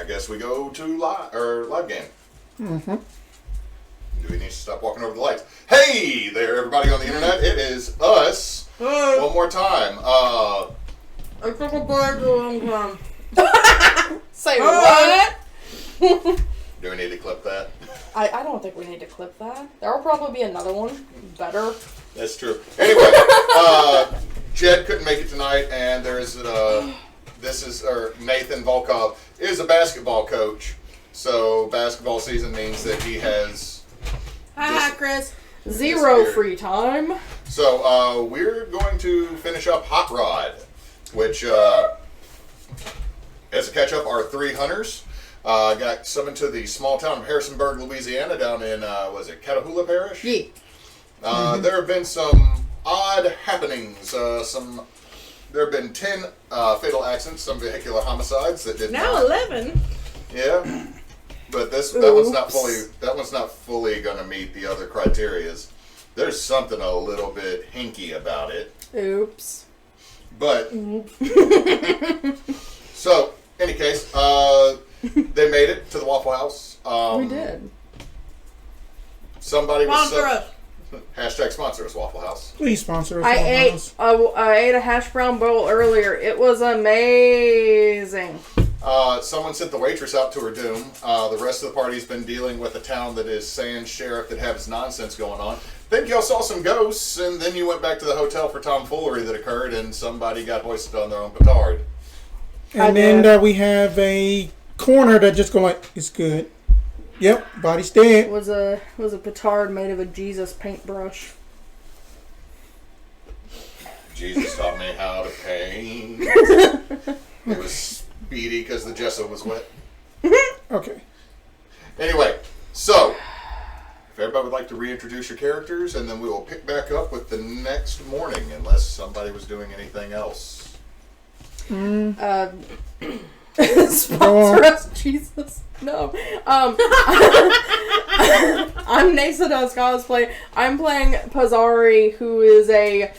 guess we go to live game. Mm-hmm. Do we need to stop walking over the lights? Hey there, everybody on the internet. It is us. One more time. I took a break a long time. Say what? Do we need to clip that? I don't think we need to clip that. There will probably be another one. Better. That's true. Anyway, Jed couldn't make it tonight, and there's Nathan Volkov is a basketball coach. So basketball season means that he has Hi, Chris. Zero free time. So we're going to finish up Hotrod, which as a catch up, our 3 hunters got summoned to the small town of Harrisonburg, Louisiana, down in Catahoula Parish. Yeah. There have been some odd happenings. There have been 10 fatal accidents, some vehicular homicides that did Now not. 11. Yeah, but that one's not fully going to meet the other criterias. There's something a little bit hinky about it. Oops. But so, any case, they made it to the Waffle House. We did. Somebody was Monstrous. hashtag sponsor us, Waffle House. Please sponsor us. I ate a hash brown bowl earlier. It was amazing. Someone sent the waitress out to her doom. The rest of the party's been dealing with a town that is saying sheriff that has nonsense going on. Think y'all saw some ghosts, and then you went back to the hotel for tomfoolery that occurred, and somebody got hoisted on their own petard. And then we have a corner that just go like, it's good. Yep, body's dead. It was a petard made of a Jesus paintbrush. Jesus taught me how to paint. It was speedy because the gesso was wet. Okay. Anyway, so if everybody would like to reintroduce your characters, and then we will pick back up with the next morning, unless somebody was doing anything else. Sponsor us, Jesus. No. I'm Neysa does cosplay. I'm playing Pazari, who is a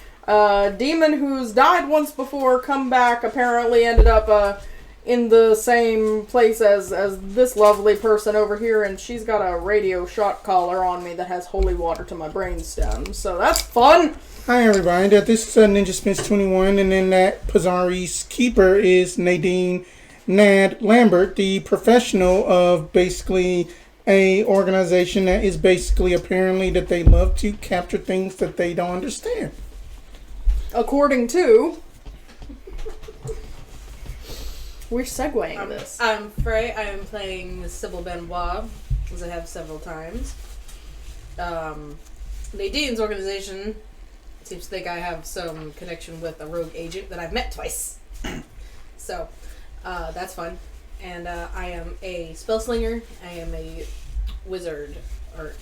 demon who's died once before, come back, apparently ended up in the same place as this lovely person over here, and she's got a radio shot collar on me that has holy water to my brainstem, so that's fun. Hi everybody, this is Ninja Spence 21, and then that Pazari's keeper is Nadine Nad Lambert, the professional of basically a organization that is basically apparently that they love to capture things that they don't understand. According to... We're segueing this. I'm Frey. I am playing Sybil Benoit, as I have several times. Nadine's organization seems to think I have some connection with a rogue agent that I've met twice. So, that's fun. And I am a spellslinger. I am a wizard, or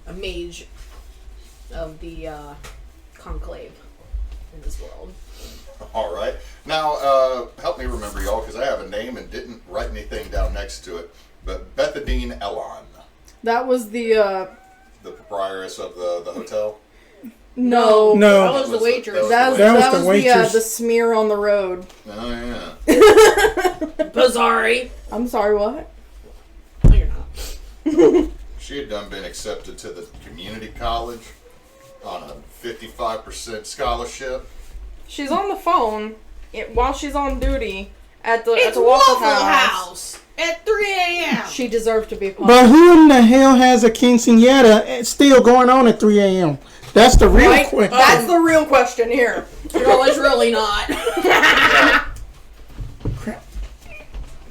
a mage of the conclave in this world. All right. Now, help me remember, y'all, because I have a name and didn't write anything down next to it. But Bethadine Elon, That was the proprietress of the hotel. No. That was the waitress. That was the waitress. The smear on the road. Oh, yeah. Pazari. I'm sorry, what? No, you're not. She had been accepted to the community college on a 55% scholarship. She's on the phone while she's on duty at the It's Waffle Waffle House. at 3 a.m. She deserved to be punished. But who in the hell has a quinceañera still going on at 3 a.m.? That's the real question. That's the real question here. No, it's really not. Crap.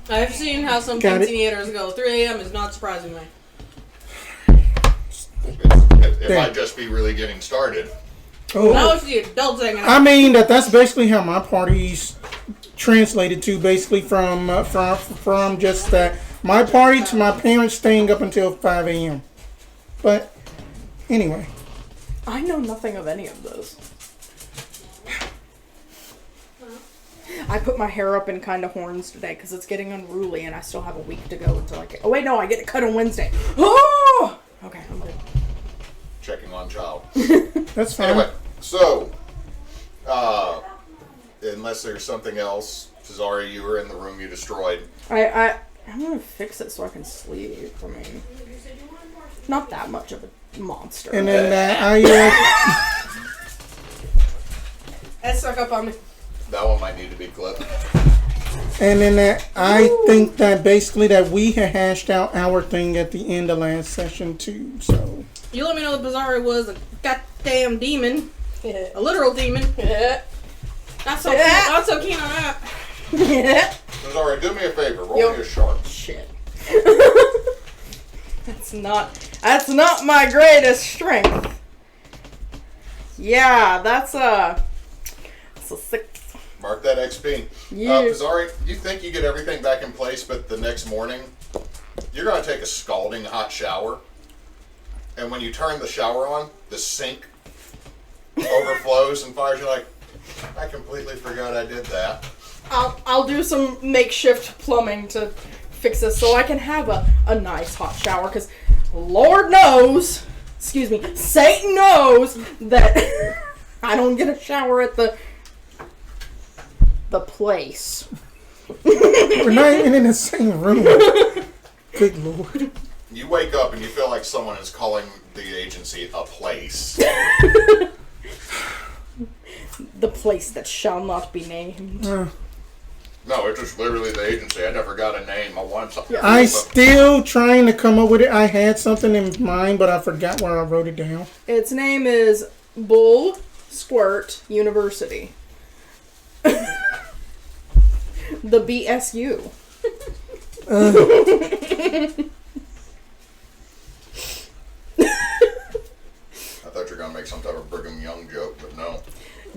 I've seen how some Got it. quinceañeras go. 3 a.m. is not surprising me. It might just be really getting started. Oh. Now it's the adults hanging out. I mean that's basically how my party's translated to, basically from just that my party to my parents staying up until 5 a.m. But anyway, I know nothing of any of those. I put my hair up in kind of horns today because it's getting unruly and I still have a week to go until I get... Oh wait, no, I get to cut on Wednesday. Oh! Okay, I'm good. Checking on child. that's fine. Anyway, so, unless there's something else, Pazari, you were in the room you destroyed. I I'm gonna fix it so I can sleep. I mean, not that much of a monster. And then That stuck up on me. That one might need to be clipped. I think that basically that we had hashed out our thing at the end of last session too. So You let me know that Pazari was a goddamn demon. A literal demon. Not so keen on that. Pazari, do me a favor. Roll me a sharp. Shit. That's not my greatest strength. Yeah, that's a 6. Mark that XP. Yeah. Pazari, you think you get everything back in place, but the next morning, you're going to take a scalding hot shower. And when you turn the shower on, the sink overflows and fires. You're like, I completely forgot I did that. I'll do some makeshift plumbing to fix this so I can have a nice hot shower, because Lord knows, Satan knows that I don't get a shower at the place. we're not even in the same room. Good Lord. You wake up and you feel like someone is calling the agency a place. The place that shall not be named. No, it's just literally the agency. I never got a name. I wanted something. I still trying to come up with it. I had something in mind, but I forgot where I wrote it down. Its name is Bull Squirt University. The BSU. I thought you were going to make some type of Brigham Young joke, but no.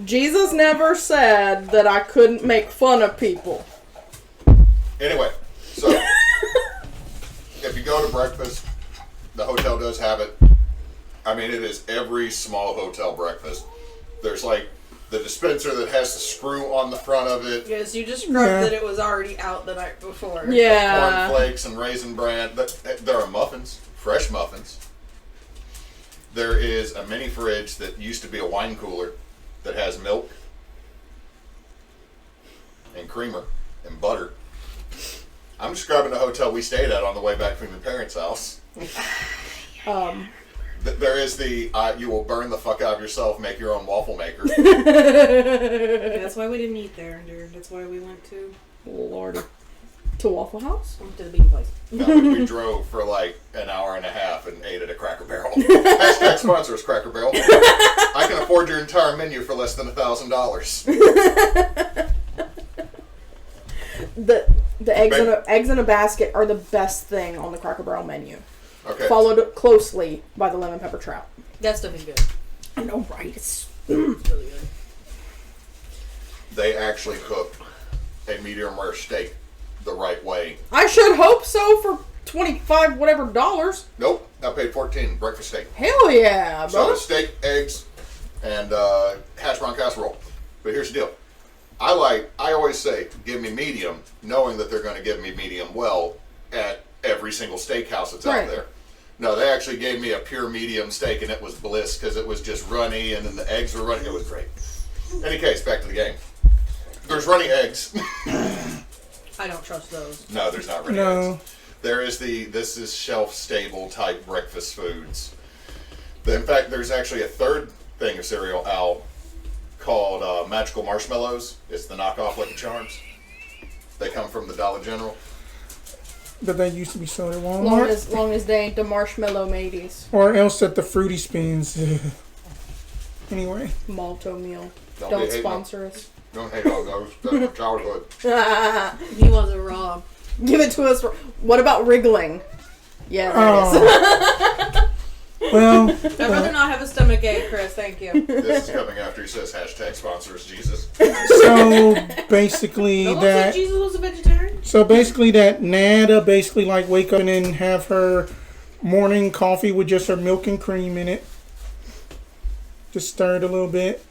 Jesus never said that I couldn't make fun of people. Anyway, so if you go to breakfast, the hotel does have it. I mean, it is every small hotel breakfast. There's like the dispenser that has the screw on the front of it. Yes, you just scrubbed that it was already out the night before. Yeah. Cornflakes and raisin bran. There are muffins, fresh muffins. There is a mini fridge that used to be a wine cooler that has milk and creamer and butter. I'm describing the hotel we stayed at on the way back from your parents' house. There is the you will burn the fuck out of yourself, make your own waffle maker. That's why we didn't eat there, dude. That's why we went to Lordy. To Waffle House? the bean place. No, we drove for like an hour and a half and ate at a Cracker Barrel. Hashtag sponsors Cracker Barrel. I can afford your entire menu for less than $1,000. The eggs in a basket are the best thing on the Cracker Barrel menu. Okay. Followed closely by the lemon pepper trout. That stuff is good. I know, right? It's Really good. They actually cooked a medium rare steak the right way. I should hope so for $25 whatever dollars. Nope, I paid $14 breakfast steak. Hell yeah, So bro. it's steak, eggs, and hash brown casserole. But here's the deal. I always say, give me medium, knowing that they're going to give me medium well at every single steakhouse that's out there. No, they actually gave me a pure medium steak, and it was bliss because it was just runny, and then the eggs were runny. It was great. Any case, back to the game. There's runny eggs. I don't trust those. No, there's not runny eggs. There is this is shelf-stable type breakfast foods. In fact, there's actually a third thing of cereal out called Magical Marshmallows. It's the knockoff Lucky Charms. They come from the Dollar General. But they used to be sold at Walmart. Long as they ain't the marshmallow mateys. Or else at the Fruity Spins. Anyway. Malto meal. Don't Don't be sponsor us. Don't hate on those. That's my childhood. He wasn't wrong. Give it to us. What about wriggling? Yeah, there it is. Well, I'd rather not have a stomach ache, Chris. Thank you. This is coming after he says hashtag sponsors Jesus. so basically No one said that. Jesus was a vegetarian. So basically that Nada basically like wake up and then have her morning coffee with just her milk and cream in it. Just stir it a little bit.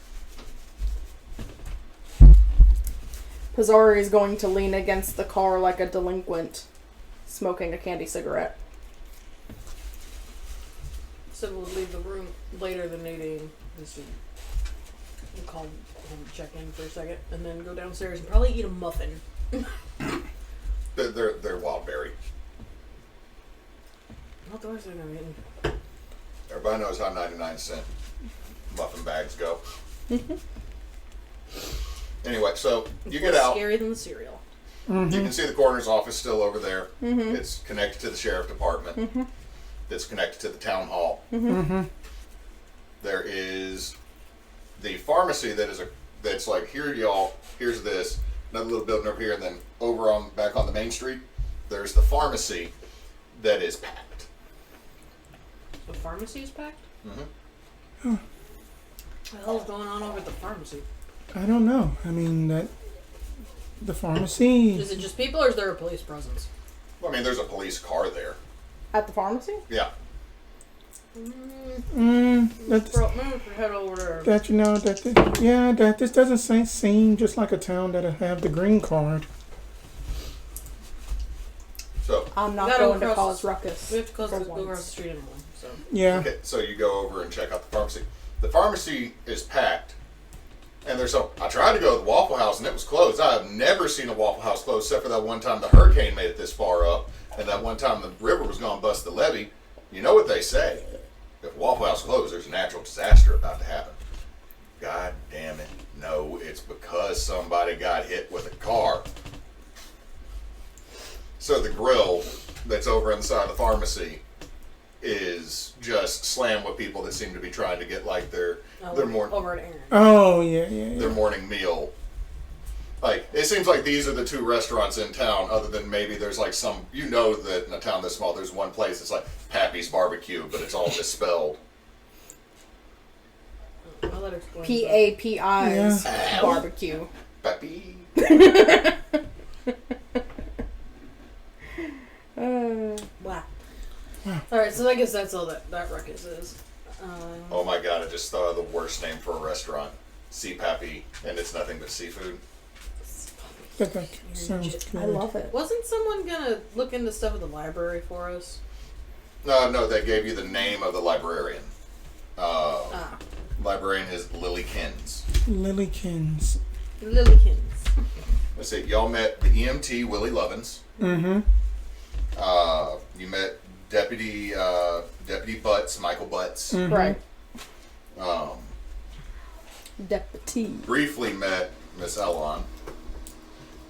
Pazari is going to lean against the car like a delinquent, smoking a candy cigarette. Sybil would leave the room later than Nadine. We'll call him, check in for a second, and then go downstairs and probably eat a muffin. The They're wild berry. Not the worst thing I'm eating. Everybody knows how 99-cent muffin bags go. Anyway, so you get out. Scarier than the cereal. You can see the coroner's office still over there. It's connected to the sheriff department. It's connected to the town hall. There is the pharmacy that's like, here y'all, here's this, another little building over here, and then back on the main street, there's the pharmacy that is packed. The pharmacy is packed? Huh. What the hell is going on over at the pharmacy? I don't know. I mean, the pharmacy. Is it just people, or is there a police presence? Well, I mean, there's a police car there. At the pharmacy? Yeah. That's, Head over there. that this doesn't seem just like a town that'll have the green card. So I'm not Gotta going to cross- cause ruckus. We have to for go across the once. street anymore. So Yeah. okay, so you go over and check out the pharmacy. The pharmacy is packed, and I tried to go to the Waffle House and it was closed. I have never seen a Waffle House closed except for that one time the hurricane made it this far up, and that one time the river was going to bust the levee. You know what they say? If Waffle House closed, there's a natural disaster about to happen. God damn it. No, it's because somebody got hit with a car. So the grill that's over on the side of the pharmacy is just slammed with people that seem to be trying to get like their morning over at Aaron. Oh yeah. their morning meal. Like, it seems like these are the two restaurants in town, other than maybe there's like that in a town this small, there's one place that's like Pappy's Barbecue, but it's all misspelled. Well, that explains PAPI's barbecue. Pappy. Wow. Alright, so I guess that's all that ruckus is. Oh my god, I just thought of the worst name for a restaurant. Sea Pappy, and it's nothing but seafood. That sounds good. I love it. Wasn't someone gonna look into stuff at the library for us? No, they gave you the name of the librarian. Librarian is Lillykins. Lillykins. Lillykins. Let's see, y'all met the EMT, Willie Lovins. Mm-hmm. You met Deputy Butts, Michael Butts. Mm-hmm. Right. Um, Deputy. briefly met Miss Elon.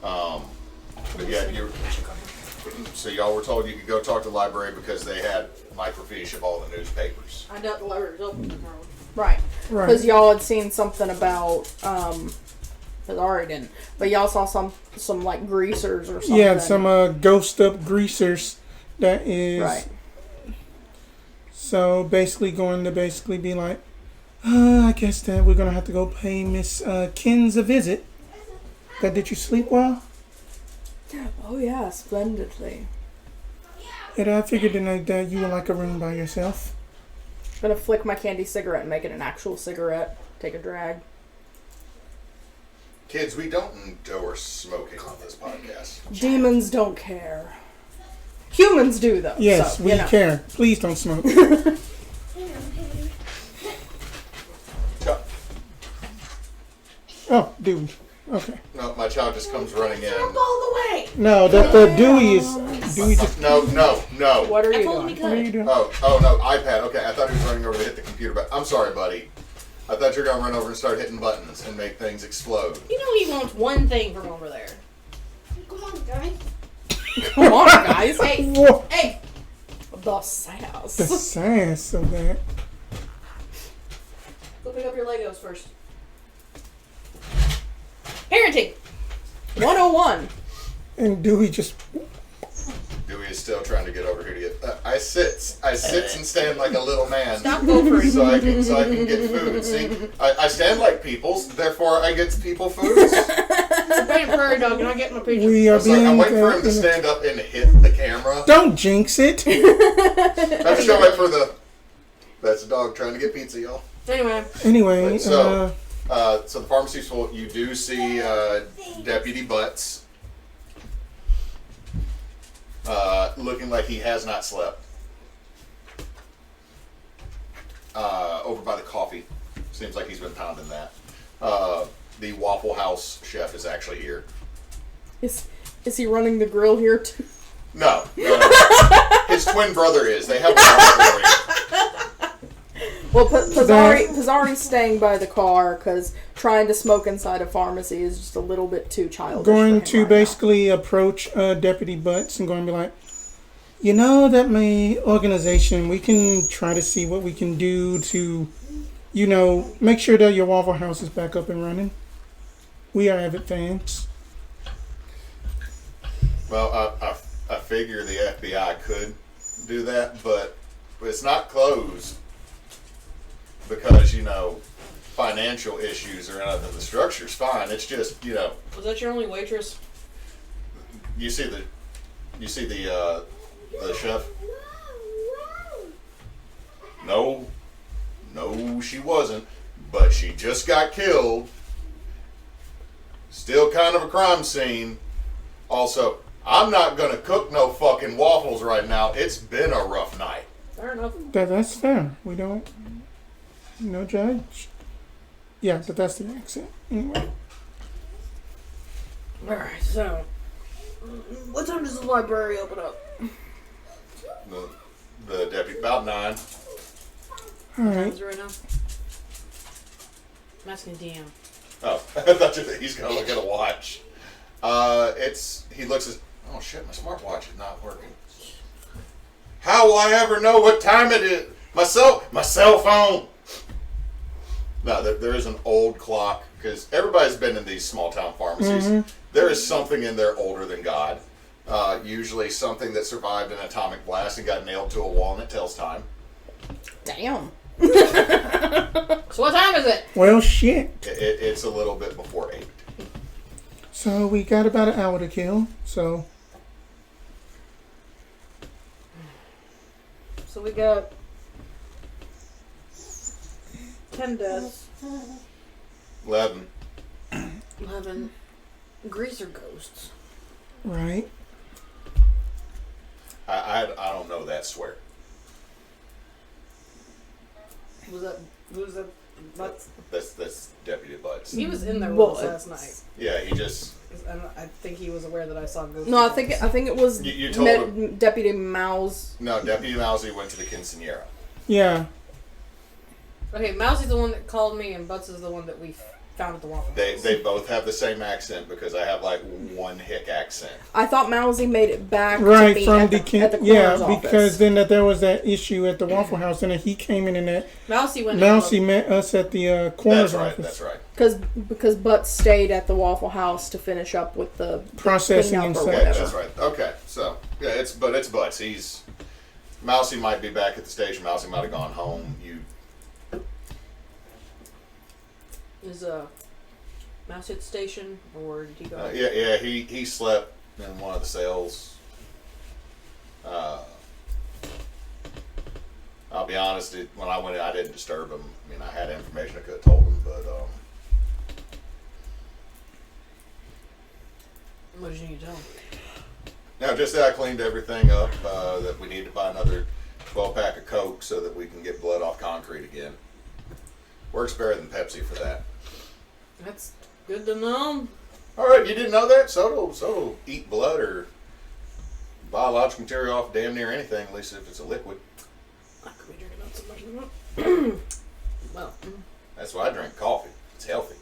But yeah, so y'all were told you could go talk to the library because they had microfiche of all the newspapers. I doubt the library's open tomorrow. Right. Right. Because y'all had seen something about, Pazari didn't, but y'all saw some like greasers or something. Yeah, some ghost up greasers. That is Right. So basically, going to be like, I guess that we're gonna have to go pay Miss Kins a visit. Did you sleep well? Oh yeah, splendidly. And I figured that you would like a room by yourself. Gonna flick my candy cigarette and make it an actual cigarette. Take a drag. Kids, we don't endorse smoking on this podcast. Demons don't care. Humans do though. Yes, so, we care. Please don't smoke. Oh, dude. Okay. No, my child just comes running in. All the way! No, the Dewey is Dewey just. No. What are I you told him doing? he What are you could. doing? Oh no, iPad. Okay, I thought he was running over to hit the computer, but I'm sorry, buddy. I thought you were gonna run over and start hitting buttons and make things explode. You know he wants one thing from over there. Come on, guys. Come on, guys. Hey, Whoa. hey! The sass. The sass of that. Go pick up your Legos first. Parenting! 101. And Dewey just. Dewey is still trying to get over here to get. I sit and stand like a little man. Stop gophering. So I can get food. See, I stand like people's, therefore I get people foods. I'm playing prairie dog and I get my pizza. We are being. I'm waiting for him to stand up and hit the camera. Don't jinx it. I'm just gonna wait for the. That's a dog trying to get pizza, y'all. Anyway, Anyway, So the pharmacy's full. You do see Deputy Butts. Looking like he has not slept. Over by the coffee. Seems like he's been pounding that. The Waffle House chef is actually here. Is Is he running the grill here too? No. His twin brother is. They have a rivalry. Well, Pazari's staying by the car because trying to smoke inside a pharmacy is just a little bit too childish. Going for him to right basically approach Deputy Butts and going to be like, you know, that my organization, we can try to see what we can do to, you know, make sure that your Waffle House is back up and running. We are avid fans. Well, I figure the FBI could do that, but it's not closed because, you know, financial issues or anything. The structure's fine. It's just, you know. Was that your only waitress? You see the chef? No, she wasn't. But she just got killed. Still kind of a crime scene. Also, I'm not gonna cook no fucking waffles right now. It's been a rough night. Fair enough. That's fair. We don't, no judge. Yeah, but that's the accent. Anyway. Alright, so. What time does the library open up? The deputy, about 9. All right. Time's right now. I'm asking DM. Oh, I thought he's gonna look at a watch. He looks at, oh shit, my smartwatch is not working. How will I ever know what time it is? My cell phone. No, there is an old clock, because everybody's been in these small town pharmacies. Mm-hmm. There is something in there older than God. Usually something that survived an atomic blast and got nailed to a wall and it tells time. Damn. So what time is it? Well, shit. It's a little bit before 8. So we got about an hour to kill, so. So we got 10 deaths. 11. 11 greaser ghosts. Right. I don't know that swear. Who was that? Butts? That's Deputy Butts. He was in there with us last night. Yeah, he just. I think he was aware that I saw ghosts. No, I think it was you told him. Deputy Mouse. No, Deputy Mousy went to the quinceanera. Yeah. Okay, Mousy's the one that called me, and Butts is the one that we found at the Waffle House. They both have the same accent because I have like one hick accent. I thought Mousy made it back right to me from at the coroner's office. Because then there was that issue at the Waffle House, and then he came in and that Mousy met us at the coroner's office. That's right. Because Butts stayed at the Waffle House to finish up with the processing and stuff. Okay, that's right. Okay, so yeah, it's Butts. Mousy might be back at the station. Mousy might have gone home. Is Mouse at the station, or did he go? Yeah. He slept in one of the cells. I'll be honest. When I went in, I didn't disturb him. I mean, I had information I could have told him, but. What did you need to tell him? No, just that I cleaned everything up. That we need to buy another 12-pack of Coke so that we can get blood off concrete again. Works better than Pepsi for that. That's good to know. All right, you didn't know that? Soda eat blood or biological material off damn near anything, at least if it's a liquid. I could be drinking out so much of it. Well, that's why I drink coffee. It's healthy.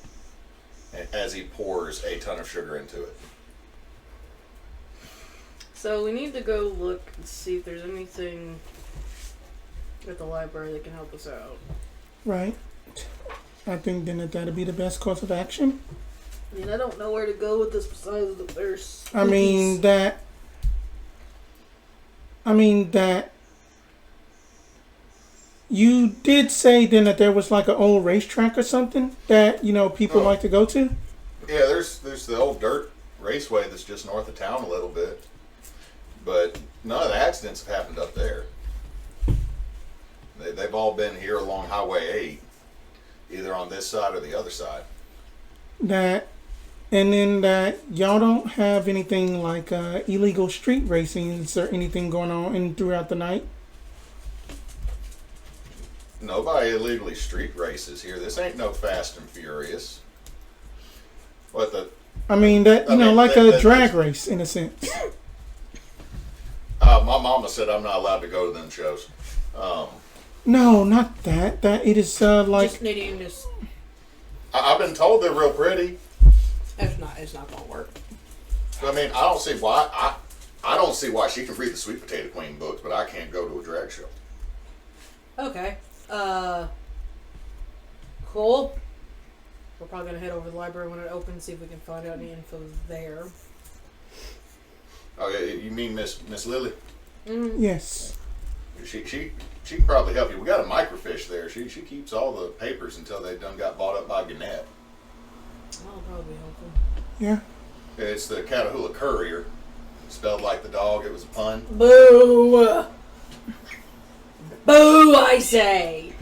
And as he pours a ton of sugar into it. so we need to go look and see if there's anything at the library that can help us out. Right. I think then that'd be the best course of action. I mean, I don't know where to go with this besides the there's. I mean that you did say then that there was like an old racetrack or something that, you know, people like to go to? Yeah, there's the old dirt raceway that's just north of town a little bit. But none of the accidents have happened up there. They've all been here along Highway 8. Either on this side or the other side. And then that y'all don't have anything like illegal street racing. Is there anything going on throughout the night? Nobody illegally street races here. This ain't no Fast and Furious. I mean, that like a drag race in a sense. My mama said I'm not allowed to go to them shows. No, not that. That it is like. Just Nadine, just. I've been told they're real pretty. It's not gonna work. I mean, I don't see why. I don't see why she can read the Sweet Potato Queen books, but I can't go to a drag show. Okay. Cool. We're probably gonna head over to the library when it opens, see if we can find out any info there. Oh, yeah, you mean Miss Lily? Yes. She can probably help you. We got a microfiche there. She keeps all the papers until they done got bought up by Gannett. That'll probably be helpful. Yeah. It's the Catahoula Courier. Spelled like the dog. It was a pun. Boo! Boo! I say.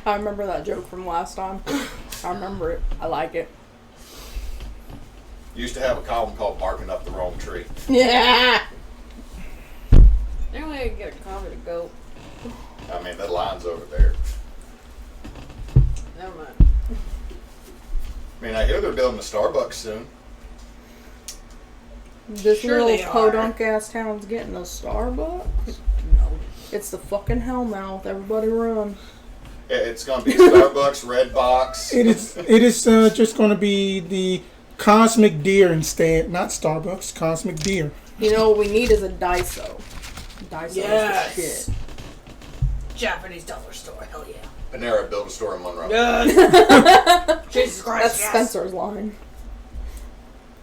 I remember that joke from last time. I remember it. I like it. Used to have a column called Barking Up the Wrong Tree. Yeah. Anyway, I can get a coffee to go. I mean, that line's over there. Never mind. I mean, I hear they're building a Starbucks soon. This Sure little they are. podunk ass town's getting a Starbucks. No. It's the fucking Hellmouth. Everybody run. It's going to be Starbucks, Red Box. It is just going to be the Cosmic Deer instead, not Starbucks. Cosmic Deer. You know what we need is a Daiso. Daiso Yes. is the shit. Japanese dollar store. Hell yeah. Panera built a store in Monroe. Yes. Jesus Christ. That's yes. Spencer's line.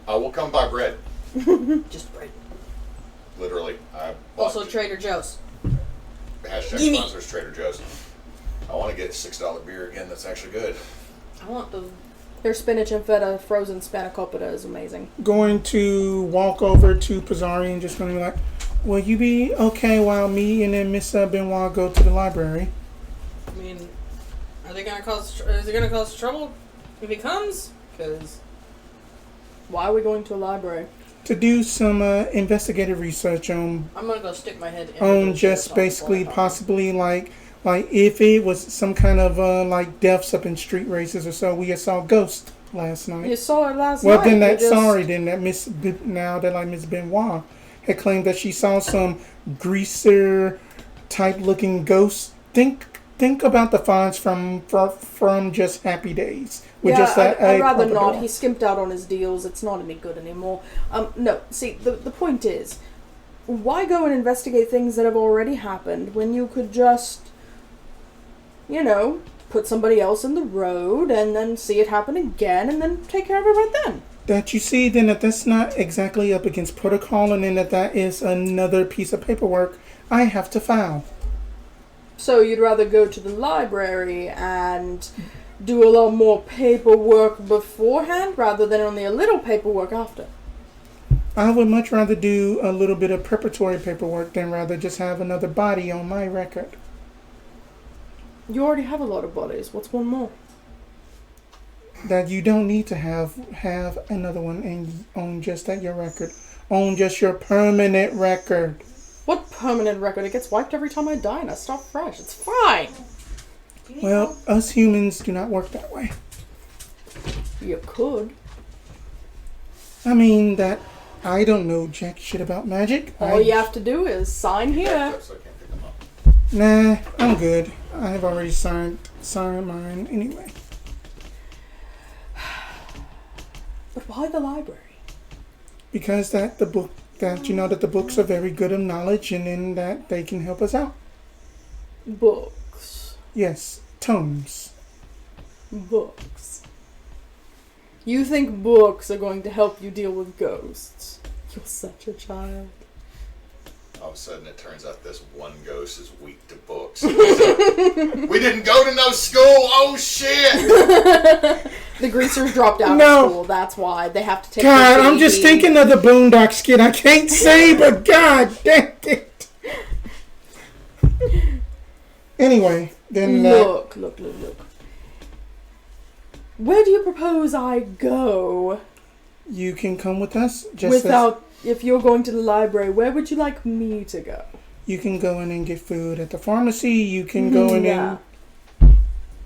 I will come buy bread. Just bread. Literally. Also Trader Joe's. Hashtag Gimme. sponsors Trader Joe's. I want to get a $6 beer again that's actually good. I want the. Their spinach and feta frozen spanakopita is amazing. Going to walk over to Pazari and just going to be like, will you be okay while me and then Miss Benoit go to the library? I mean, is it gonna cause trouble if he comes? Because Why are we going to a library? To do some investigative research on I'm gonna go stick my head in. just basically possibly like if it was some kind of like deaths up in street races or so. We saw Ghost last night. You saw it last Well, night. then that You just- Miss Benoit had claimed that she saw some greaser type looking ghosts. Think about the finds from just Happy Days. With Yeah, just that I'd rather pompadour. not. He skimped out on his deals. It's not any good anymore. No, see, the point is, why go and investigate things that have already happened when you could just, put somebody else in the road and then see it happen again and then take care of it right then? That you see then that's not exactly up against protocol, and then that is another piece of paperwork I have to file. So you'd rather go to the library and do a lot more paperwork beforehand rather than only a little paperwork after? I would much rather do a little bit of preparatory paperwork than rather just have another body on my record. You already have a lot of bodies. What's one more? That you don't need to have another one on just at your record. On just your permanent record. What permanent record? It gets wiped every time I die and I start fresh. It's fine. Well, us humans do not work that way. You could. I mean that I don't know jack shit about magic. All you have to do is sign here. So I can't pick them up. Nah, I'm good. I've already signed mine anyway. But why the library? Because that the books are very good of knowledge, and in that they can help us out. Books. Yes, tomes. Books. You think books are going to help you deal with ghosts? You're such a child. All of a sudden, it turns out this one ghost is weak to books. We didn't go to no school. Oh shit! The greasers dropped out No. of school. That's why they have to take. God, their I'm just baby. thinking of the Boondock skit. I can't say, but God damn it. Anyway, then Look. Where do you propose I go? you can come with us. If you're going to the library, where would you like me to go? You can go in and get food at the pharmacy. You can go in Yeah.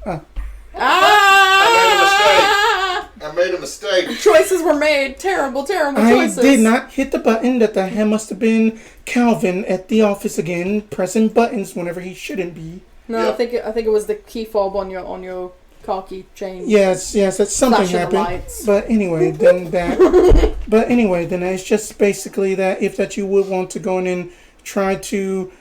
and I I made a mistake. Choices were made. Terrible choices. I did not hit the button. That must have been Calvin at the office again, pressing buttons whenever he shouldn't be. No, Yep. I think it was the key fob on your car key chain. Yes, that's something Flashing the happened. lights. But anyway, then it's just basically that if you would want to go in and try to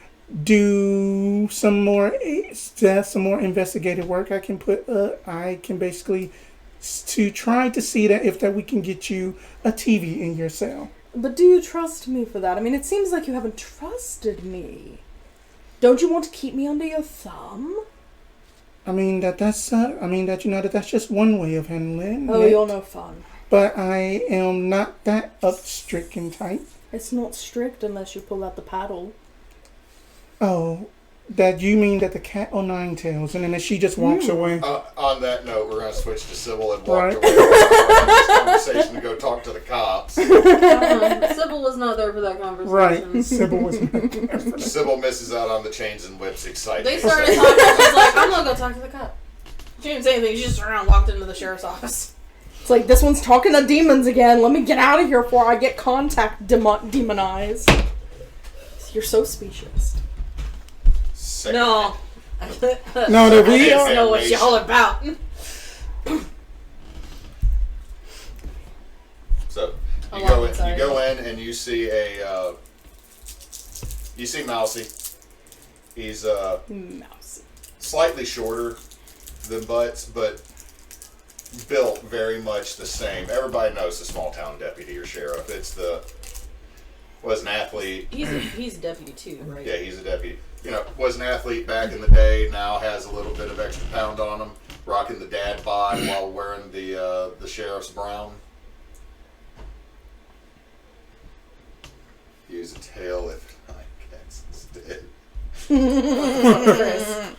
do some more investigative work, I can basically to try to see that we can get you a TV in your cell. But do you trust me for that? I mean, it seems like you haven't trusted me. Don't you want to keep me under your thumb? I mean that's just one way of handling Oh, it. you're no fun. But I am not that strict type. It's not strict unless you pull out the paddle. Oh, that you mean that the cat o' nine tails, and then she just walks away. On that note, we're going to switch to Sybil and walk Right. away from this conversation to go talk to the cops. Sybil was not there for that conversation. Right, Sybil was. Sybil misses out on the chains and whips excitedly. They started talking. She's like, "I'm gonna go talk to the cop." She didn't say anything. She just turned around and walked into the sheriff's office. It's like, this one's talking to demons again. Let me get out of here before I get contact demonized. You're so specious. No. No, that I we don't know what y'all are about. So A you lot go in, inside. you go in and you see Mousy. He's Mouse. slightly shorter than Butts, but built very much the same. Everybody knows the small town deputy or sheriff. Was an athlete. He's a deputy too, right? Yeah, he's a deputy. Was an athlete back in the day. Now has a little bit of extra pound on him. Rocking the dad bod while wearing the sheriff's brown. Use a tail if I guess instead. Chris.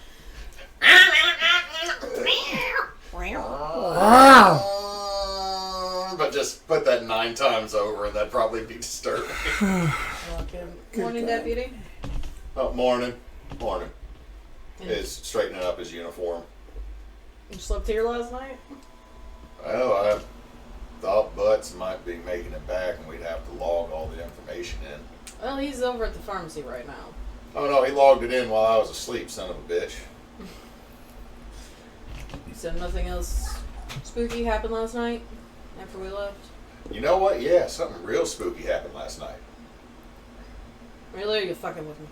But just put that 9 times over, and that'd probably be disturbing. Morning, deputy. Oh, morning. And Is straightening up his uniform. you slept here last night? Well, I thought Butts might be making it back, and we'd have to log all the information in. Well, he's over at the pharmacy right now. Oh no, he logged it in while I was asleep, son of a bitch. So nothing else spooky happened last night after we left? You know what? Yeah, something real spooky happened last night. Really? Are you fucking with me?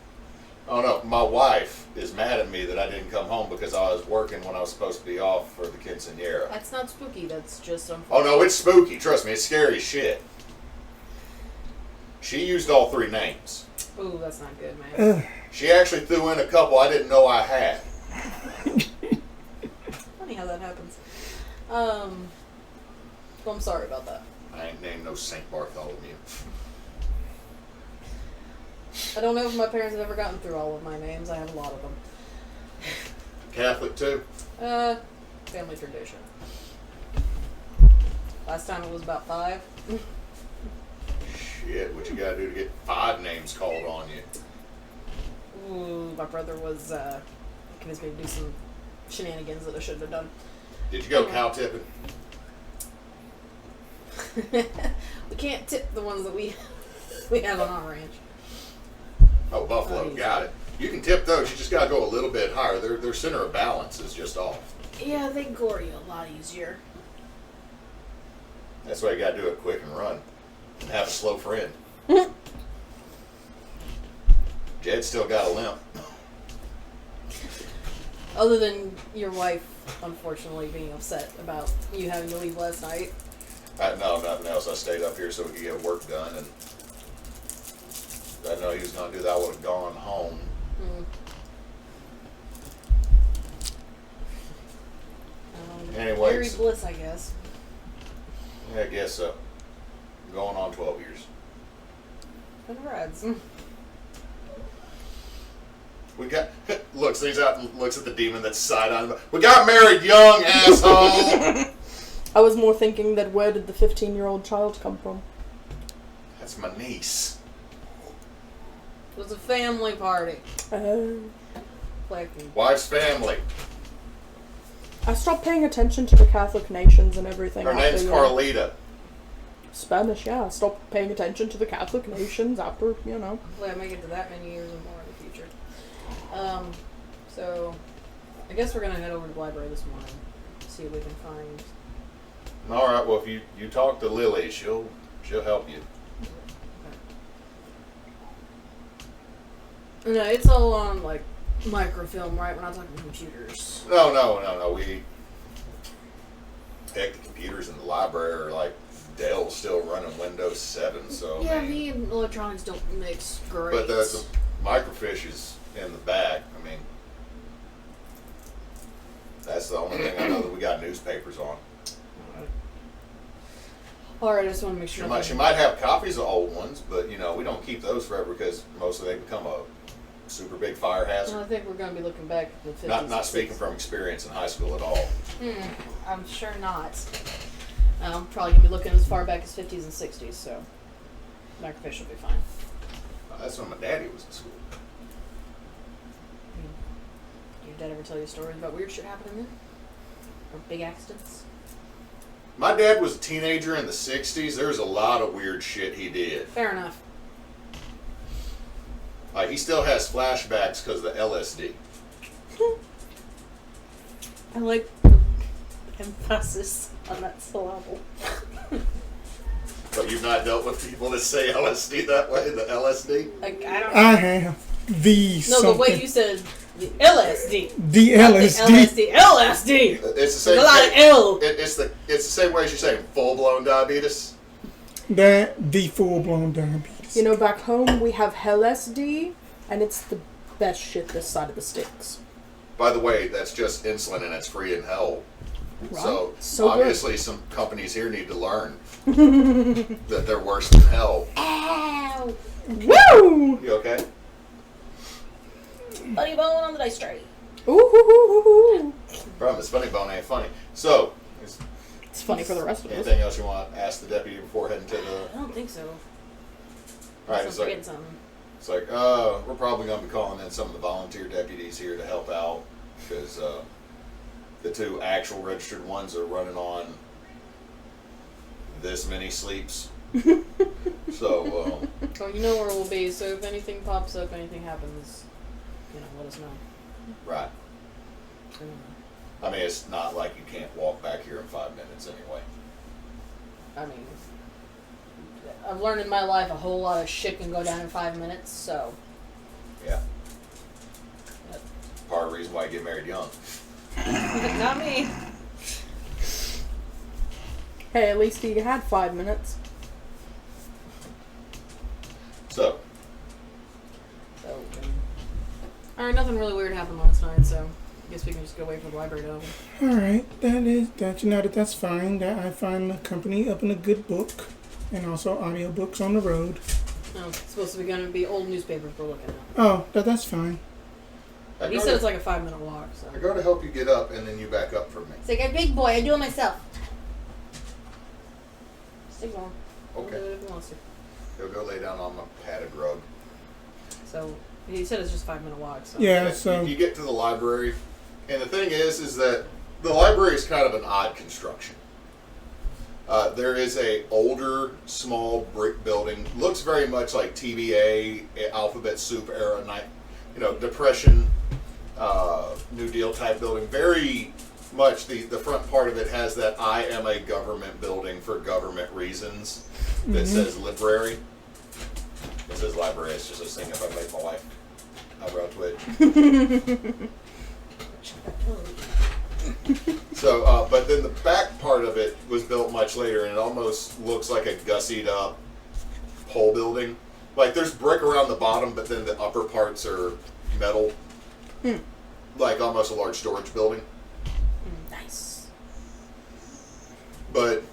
Oh no, my wife is mad at me that I didn't come home because I was working when I was supposed to be off for the quinceañera. That's not spooky. That's just Oh no, it's spooky. Trust me, it's scary as shit. She used all 3 names. Ooh, that's not good, man. She actually threw in a couple I didn't know I had. Funny how that happens. Well, I'm sorry about that. I ain't named no Saint Bartholomew. I don't know if my parents have ever gotten through all of my names. I have a lot of them. Catholic too. Family tradition. Last time it was about 5. Shit, what you gotta do to get 5 names called on you? Ooh, my brother was convinced me to do some shenanigans that I shouldn't have done. Did you go cow tipping? We can't tip the ones that we have on our ranch. Oh, Buffalo, got it. You can tip those, you just gotta go a little bit higher. Their center of balance is just off. Yeah, they gore you a lot easier. That's why you gotta do it quick and run. And have a slow friend. Jed's still got a limp. Other than your wife, unfortunately, being upset about you having to leave last night. No, nothing else. I stayed up here so we could get work done, and if I didn't know he was going to do that, I would have gone home. Anyways. Mary Bliss, I guess. Yeah, I guess so. Going on 12 years. Congrats. We got looks things out and looks at the demon that's side-eyeing. We got married young, asshole. I was more thinking that where did the 15-year-old child come from? That's my niece. It was a family party. Oh. Like, Wife's family. I stopped paying attention to the Catholic nations and everything. Her name's Carlita. Spanish, yeah. I stopped paying attention to the Catholic nations after, Hopefully I make it to that many years or more in the future. So I guess we're gonna head over to the library this morning. See what we can find. All right. Well, if you talk to Lily, she'll help you. No, it's all on like microfilm, right? We're not talking computers. No. We heck, the computers in the library are like Dell's still running Windows 7, so. Yeah, I mean, me and electronics don't mix great. but the microfiche is in the back. I mean, that's the only thing I know that we got newspapers on. Alright, I just want to make sure. She might have copies of old ones, but we don't keep those forever because mostly they become a super big fire hazard. Well, I think we're going to be looking back at the 50s. Not speaking from experience in high school at all. I'm sure not. I'm probably going to be looking as far back as 50s and 60s, so microfiche will be fine. That's when my daddy was in school. Did your dad ever tell you stories about weird shit happening then? Or big accidents? My dad was a teenager in the 60s. There's a lot of weird shit he did. Fair enough. Like, he still has flashbacks because of the LSD. I like the emphasis on that syllable. But you've not dealt with people that say LSD that way, the LSD? Like, I don't I have the No, the way you said the LSD. The LSD. The LSD. It's the same. There's a lot of L. It's the same way as you say full-blown diabetes. The full-blown diabetes. Back home we have LSD, and it's the best shit this side of the sticks. By the way, that's just insulin and it's free in hell. Right. So obviously some companies here need to learn that they're worse than hell. Ow. Woo! You okay? Funny bone on the dice tray. Ooh. Problem is, funny bone ain't funny. So, is It's funny for the rest of us. anything else you want to ask the deputy before heading to the... I don't think so. Alright, I'm it's like, forgetting something. we're probably going to be calling in some of the volunteer deputies here to help out because the two actual registered ones are running on this many sleeps. So, Well, you know where we'll be, so if anything pops up, anything happens, let us know. right. I mean, it's not like you can't walk back here in 5 minutes anyway. I mean, I've learned in my life a whole lot of shit can go down in 5 minutes, so. Yeah. Yep. Part of the reason why you get married young. Not me. Hey, at least he had 5 minutes. So, Alright, nothing really weird happened last night, so I guess we can just go wait for the library to open. Alright, that's fine. That I find the company up in a good book. And also audiobooks on the road. Oh, it's supposed to be going to be old newspapers we're looking at. Oh, that's fine. He said it's like a 5-minute walk, so. I go to help you get up and then you back up from me. It's like a big boy, I do it myself. Stick on. Okay. Do it if he wants to. He'll go lay down on my padded rug. So, he said it's just 5-minute walk, so. Yeah, so You get to the library, and the thing is that the library is kind of an odd construction. There is a older, small brick building. Looks very much like TBA, Alphabet Soup era, Depression, New Deal type building. Very much the front part of it has that I am a government building for government reasons that says library. It says library. It's just a thing if I make my wife eyebrow twitch. So, but then the back part of it was built much later, and it almost looks like a gussied up pole building. Like there's brick around the bottom, but then the upper parts are metal. Like almost a large storage building. Nice. But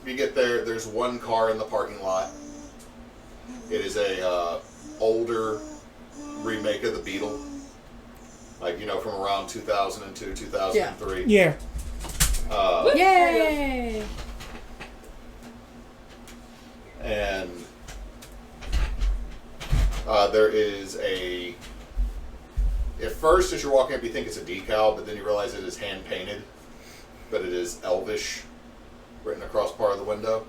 you get there, there's one car in the parking lot. It is a older remake of the Beetle. Like, from around 2002, 2003. yeah. Yay! And there is a At first, as you're walking up, you think it's a decal, but then you realize it is hand painted. But it is Elvish written across part of the window.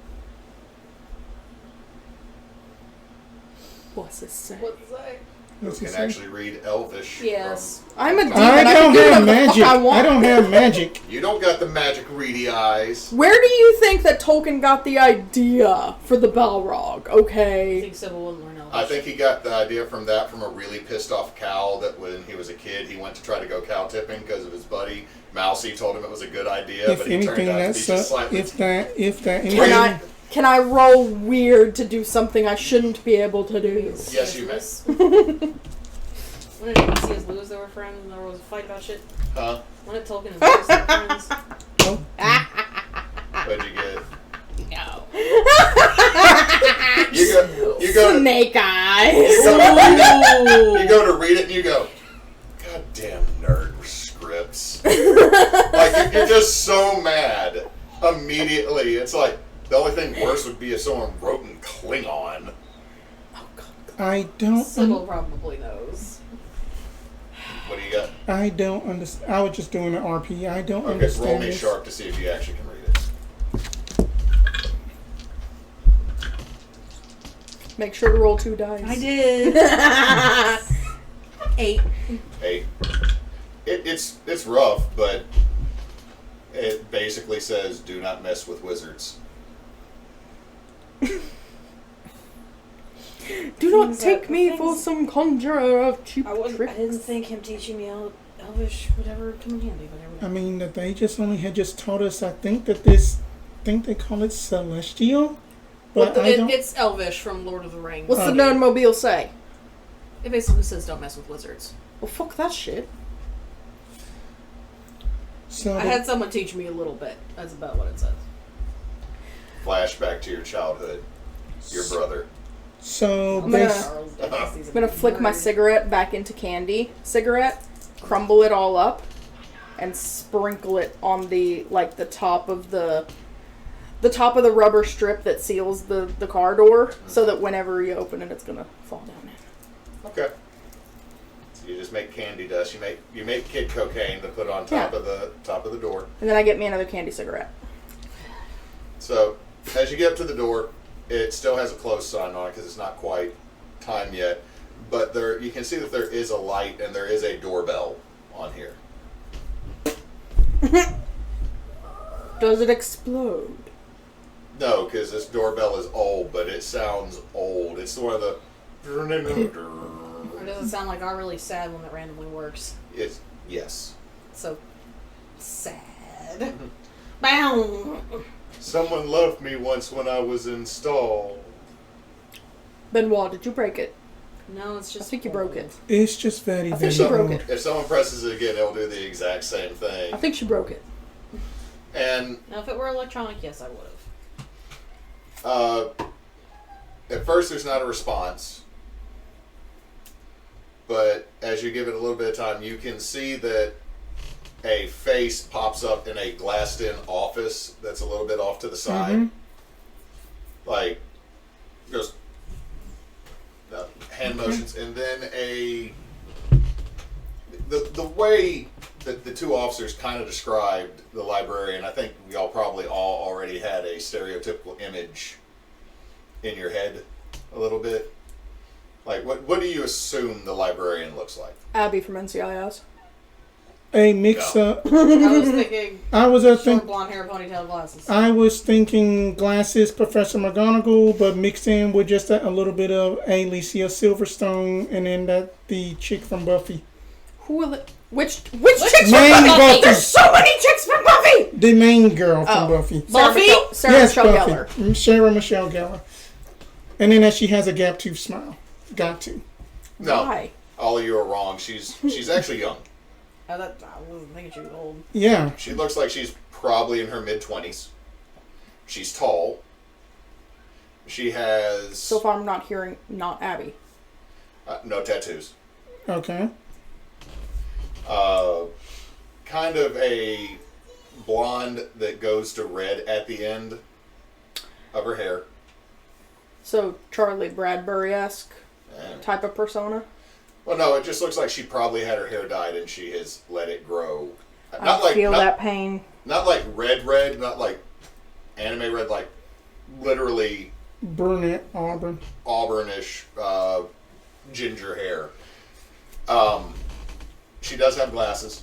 What's it say? What's that? You can actually read Elvish. Yes. I'm a demon. I don't can do have whatever the fuck magic. I want. I don't have magic. You don't got the magic reedy eyes. Where do you think that Tolkien got the idea for the Balrog? I Okay. think Sybil wouldn't learn Elvish. I think he got the idea from a really pissed off cow that when he was a kid, he went to try to go cow tipping because of his buddy. Mousy told him it was a good idea, If but he anything, turned out to be that's just slightly... if that Can I roll weird to do something I shouldn't be able to do? Yes, you may. When did C.S. Lewis they were friends and there was a fight about shit? Huh? When did Tolkien and Lewis were friends? What'd you get? No. You go to, Snake eyes. you go to read it and you go, God damn nerd scripts. Like, you're just so mad immediately. It's like, the only thing worse would be if someone wrote in Klingon. I don't. Sybil probably knows. What do you got? I don't understand. I was just doing an RP. I don't Okay, understand roll me this. sharp to see if you actually can read it. Make sure to roll 2 dice. I did. 8. 8. It's rough, but it basically says, do not mess with wizards. Do not take me for some conjurer of cheap I tricks. didn't think him teaching me Elvish would ever come in handy, but I mean, that they just only had just taught us. I think they call it celestial, but I don't. it's Elvish from Lord of the Rings. What's the Nerdmobile say? It basically says don't mess with wizards. Well, fuck that shit. So I had someone teach me a little bit. That's about what it says. Flashback to your childhood. Your brother. so I'm bas- gonna flick my cigarette back into candy cigarette, crumble it all up, and sprinkle it on the top of the rubber strip that seals the car door, so that whenever you open it, it's gonna fall down in. Okay. So you just make candy dust. You make kid cocaine to put on top of the door. And then I get me another candy cigarette. So as you get up to the door, it still has a closed sign on it because it's not quite time yet. But you can see that there is a light and there is a doorbell on here. Does it explode? No, because this doorbell is old, but it sounds old. It's one of the... Or does it sound like our really sad one that randomly works? It's... Yes. So sad. Bow. Someone loved me once when I was installed. Benoit, did you break it? No, it's just. I think you broke it. it's just very, I very think she broke old. it. If someone presses it again, it'll do the exact same thing. I think she broke it. And Now, if it were electronic, yes, I would have. at first there's not a response. But as you give it a little bit of time, you can see that a face pops up in a glassed-in office that's a little bit off to the side. Mhm. Like, just hand motions, and then the way that the two officers kind of described the librarian, I think we all probably already had a stereotypical image in your head a little bit. Like, what do you assume the librarian looks like? Abby from NCIS. A mix up. I was thinking. I was Short blonde hair, ponytail, glasses. I was thinking glasses, Professor McGonagall, but mixed in with just a little bit of Alicia Silverstone, and then the chick from Buffy. Who are the... Which chicks from Main Buffy? Buffy. There's so many chicks from Buffy! The main girl from Oh. Buffy. Buffy? Sarah Michelle Buffy. Gellar. Sarah Michelle Gellar. And then that she has a gap tooth smile. Got to. No, Why? all of you are wrong. She's actually young. I wasn't thinking she was old. Yeah. She looks like she's probably in her mid-20s. She's tall. She has So far I'm not hearing not Abby. no tattoos. Okay. Kind of a blonde that goes to red at the end of her hair. So Charlie Bradbury-esque And, type of persona. Well, no, it just looks like she probably had her hair dyed and she has let it grow. I feel that pain. Not like red, not like anime red, like literally Brunette, auburn. auburnish ginger hair. She does have glasses.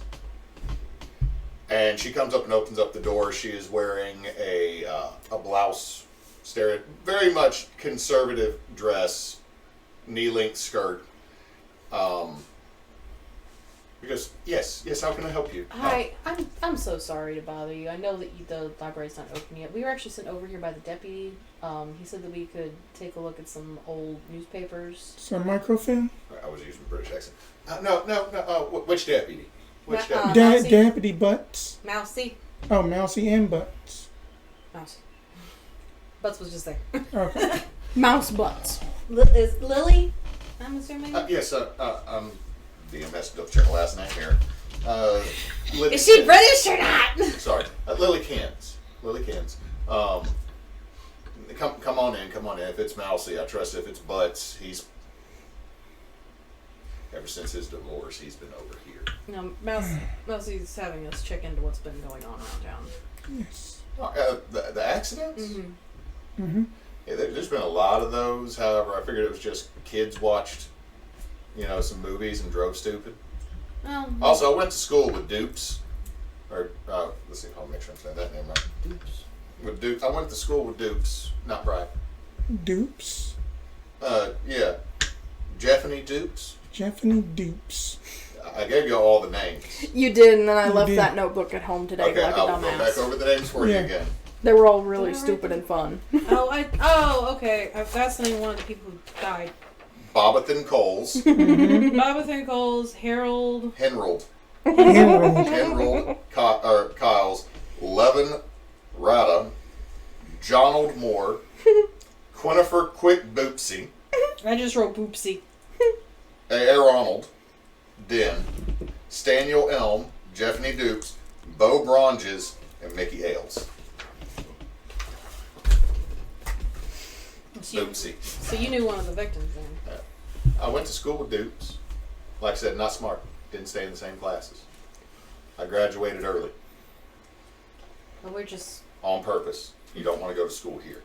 And she comes up and opens up the door. She is wearing a blouse, very much conservative dress, knee-length skirt. Because yes, how can I help you? Hi, I'm so sorry to bother you. I know that the library's not open yet. We were actually sent over here by the deputy. He said that we could take a look at some old newspapers. Some microfilm? I was using British accent. No. Which deputy? Which Ma- deputy? Mousy. Deputy Butts. Mousy. Oh, Mousy and Butts. Mouse. Butts was just there. Okay. Mouse butts. Is Lily? I'm assuming. Yes, I'm the ambassador of check last name here. Is she British or not? Sorry, Lily Cans. Come on in. If it's Mousy, I trust. If it's Butts, he's ever since his divorce, he's been over here. No, Mousy's having us check into what's been going on around town. Yes. The accidents? Mm-hmm. Mm-hmm. Yeah, there's been a lot of those. However, I figured it was just kids watched, some movies and drove stupid. Oh. Also, I went to school with dupes. Let's see if I'll make sure I'm saying that name right. Oops. With dupes. I went to school with dupes, not Brian. Dupes. Yeah. Jeffany Dupes. Jeffany Dupes. I gave you all the names. You did, and then I You left did. that notebook at home today Okay, like a I'll go back dumbass. over the names for you Yeah. again. They were all really stupid and fun. Okay. That's the name of one of the people who died. Bobathan Coles. Bobathan Coles, Harold. Henrold. Henrold. Kyles. Levin Rada. Jonald Moore. Quinifer Quick Boopsy. I just wrote Boopsy. Aaronald. Den. Staniel Elm. Jeffany Dukes. Bo Bronges. And Mickey Ailes. Boopsy. So you knew one of the victims then? I went to school with Dukes. Like I said, not smart. Didn't stay in the same classes. I graduated early. But we're just... On purpose. You don't want to go to school here.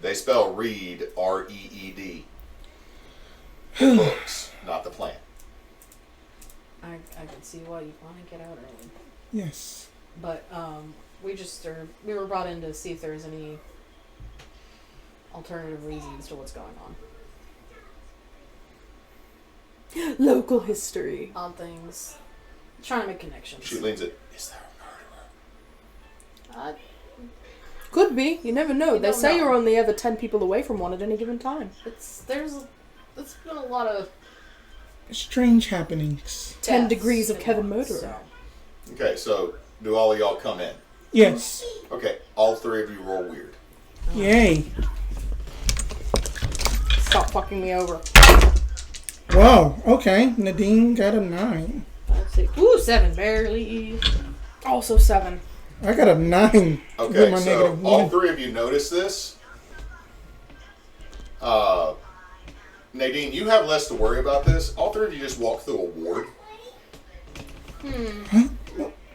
They spell read, R-E-E-D. Books, not the plant. I can see why you want to get out early. Yes. But we were brought in to see if there's any alternative reasons to what's going on. Local history. Odd things. Trying to make connections. She leans it. Is there a murderer? Could be. You never know. You They don't say know. you're only ever 10 people away from one at any given time. It's been a lot of Strange happenings. 10 deaths degrees of in Kevin one, Murderer. so. Okay, so do all of y'all come in? Yes. Okay, all three of you roll weird. Yay. Stop fucking me over. Wow. Okay. Nadine got a 9. Let's see. Ooh, 7 barely. Also 7. I got a 9. Okay, with my so negative all 1. three of you notice this. Nadine, you have less to worry about this. All three of you just walk through a ward.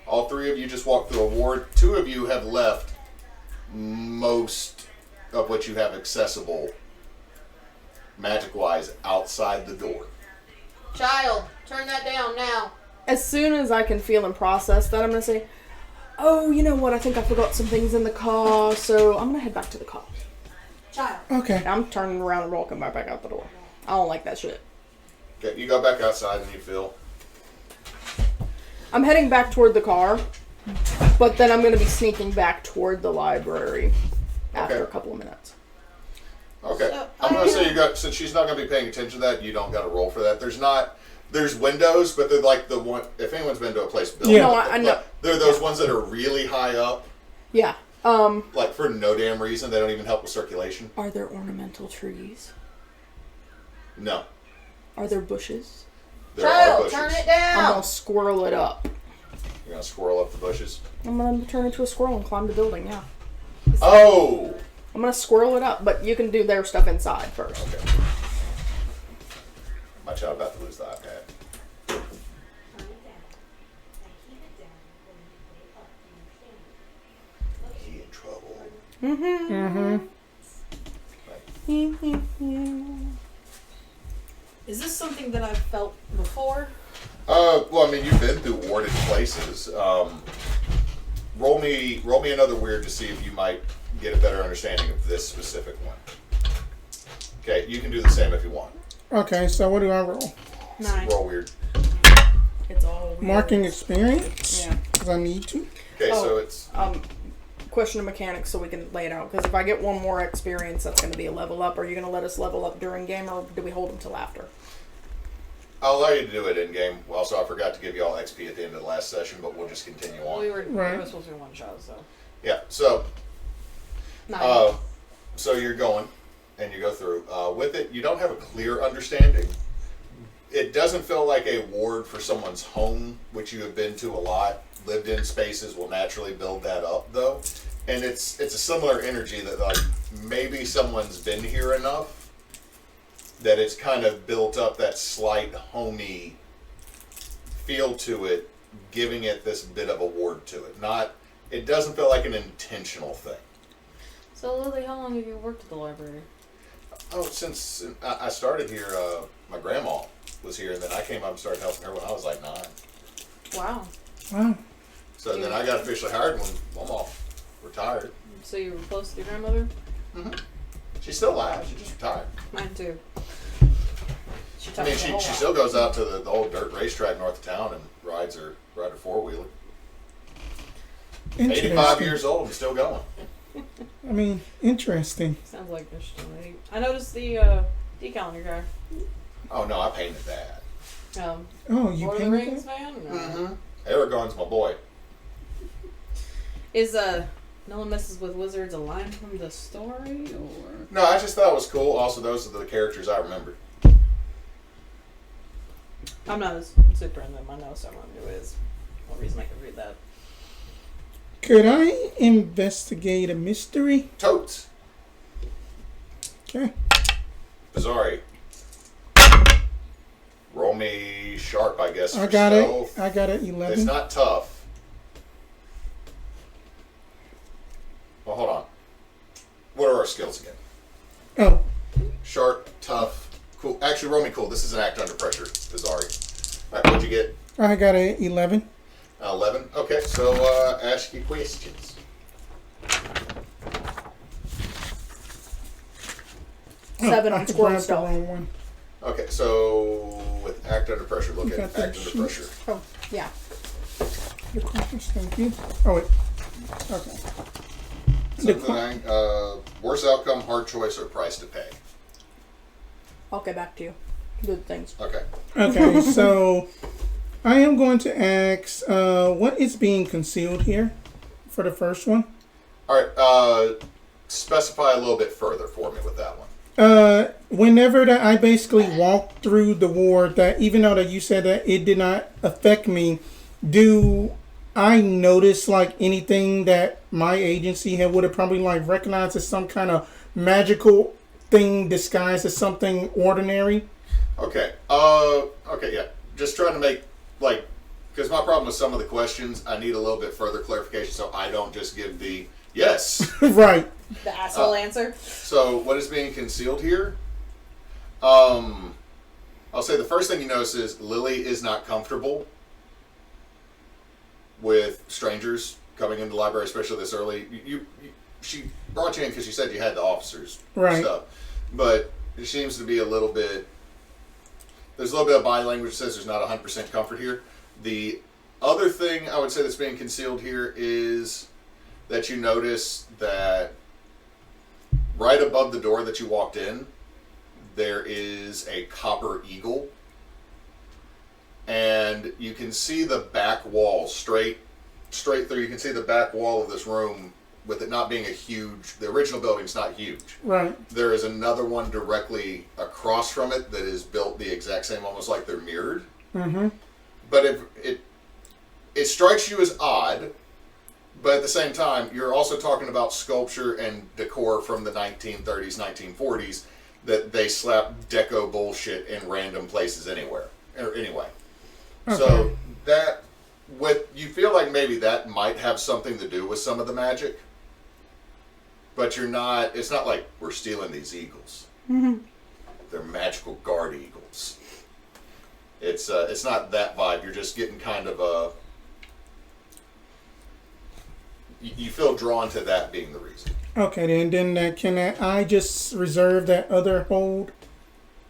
All three of you just walk through a ward. 2 of you have left most of what you have accessible, magic-wise, outside the door. Child, turn that down now. As soon as I can feel and process that, I'm going to say, oh, you know what? I think I forgot some things in the car, so I'm going to head back to the car. Child. Okay. I'm turning around and walking right back out the door. I don't like that shit. Okay, you go back outside and you feel. I'm heading back toward the car, but then I'm going to be sneaking back toward the library after Okay. a couple of minutes. Okay, So, I'm gonna say since she's not gonna be paying attention to that, you don't got to roll for that. There's windows, but they're like the one. If anyone's been to a place built, Yeah. No, I know. They're those ones that are really high up, Yeah. like for no damn reason. They don't even help with circulation. Are there ornamental trees? No, Are there bushes? there are Child, bushes. turn it I'm down. going to squirrel it up. You're gonna squirrel up the bushes. I'm going to turn into a squirrel and climb the building, yeah. Oh, I'm going to squirrel it up, but you can do their stuff inside first. okay. My Watch out, I'm about to lose the iPad. He in trouble. Is this something that I've felt before? Well, I mean, you've been through warded places. Roll me another weird to see if you might get a better understanding of this specific one. Okay, you can do the same if you want. Okay, so what do I roll? 9. Roll weird. It's all weird. Marking experience? Yeah. Because I need to. Okay, Oh. so it's Question of mechanics so we can lay it out. Because if I get one more experience, that's going to be a level up. Are you going to let us level up during game, or do we hold them till after? I'll allow you to do it in game. Also, I forgot to give you all XP at the end of the last session, but we'll just continue on. We were Right. supposed to be one shot, so. Yeah. So 9. so you're going, and you go through. With it, you don't have a clear understanding. It doesn't feel like a ward for someone's home, which you have been to a lot. Lived in spaces will naturally build that up, though. And it's a similar energy that, like, maybe someone's been here enough that it's kind of built up that slight homey feel to it, giving it this bit of a ward to it. It doesn't feel like an intentional thing. So, Lily, how long have you worked at the library? Oh, since I started here, my grandma was here, and then I came up and started helping her when I was like 9. Wow. Wow. So then I got officially hired when Mama retired. So you were close to your grandmother? She's still alive. She just retired. Mine too. She I taught mean, me a she whole lot. still goes out to the old dirt racetrack north of town and rides her 4-wheeler. 85 years old and still going. I mean, interesting. Sounds like interesting. I noticed the decal on your car. Oh no, I painted that. Oh, you Lord of the painted Rings that? fan? No. Aragorn's my boy. Is No One Messes with Wizards a line from the story, or? No, I just thought it was cool. Also, those are the characters I remembered. I'm not as super in them. I know someone who is. One reason I could read that. Could I investigate a mystery? Totes. Okay. Pazari. Roll me sharp, I guess. I for got stealth. it. I got it. 11. It's not tough. Well, hold on. What are our skills again? Oh, Sharp, tough, cool. Actually, roll me cool. This is an act under pressure. Pazari. All right, what'd you get? I got a 11. 11. Okay, so ask you questions. Seven I on squirrel grabbed the stealth. wrong one. Okay, so with act under pressure, look You at got act that under sheet? pressure. Oh, yeah. The questions, thank you. Oh, wait. Okay. Something, worst outcome, hard choice, or price to pay. I'll get back to you. Good things. Okay. Okay, so I am going to ask what is being concealed here for the first one? All right, specify a little bit further for me with that one. Whenever that I basically walked through the ward, that even though that you said that it did not affect me, do I notice like anything that my agency would have probably like recognized as some kind of magical thing disguised as something ordinary? Okay. Okay, yeah. Just trying to make, like, because my problem with some of the questions, I need a little bit further clarification so I don't just give the yes. Right. The asshole answer. So, what is being concealed here? I'll say the first thing you notice is Lily is not comfortable with strangers coming into the library, especially this early. She brought you in because she said you had the officers Right. stuff, but it seems to be a little bit. There's a little bit of body language that says there's not 100% comfort here. The other thing I would say that's being concealed here is that you notice that right above the door that you walked in, there is a copper eagle. And you can see the back wall straight through. You can see the back wall of this room with it not being a huge, the original building's not huge. Right. There is another one directly across from it that is built the exact same, almost like they're mirrored. Mm-hmm. But it strikes you as odd, but at the same time, you're also talking about sculpture and decor from the 1930s, 1940s that they slap deco bullshit in random places anywhere. Or anyway. Okay. So you feel like maybe that might have something to do with some of the magic. But it's not like we're stealing these eagles. Mm-hmm. They're magical guard eagles. It's not that vibe. You're just getting kind of a... You feel drawn to that being the reason. Okay, then can I just reserve that other hold?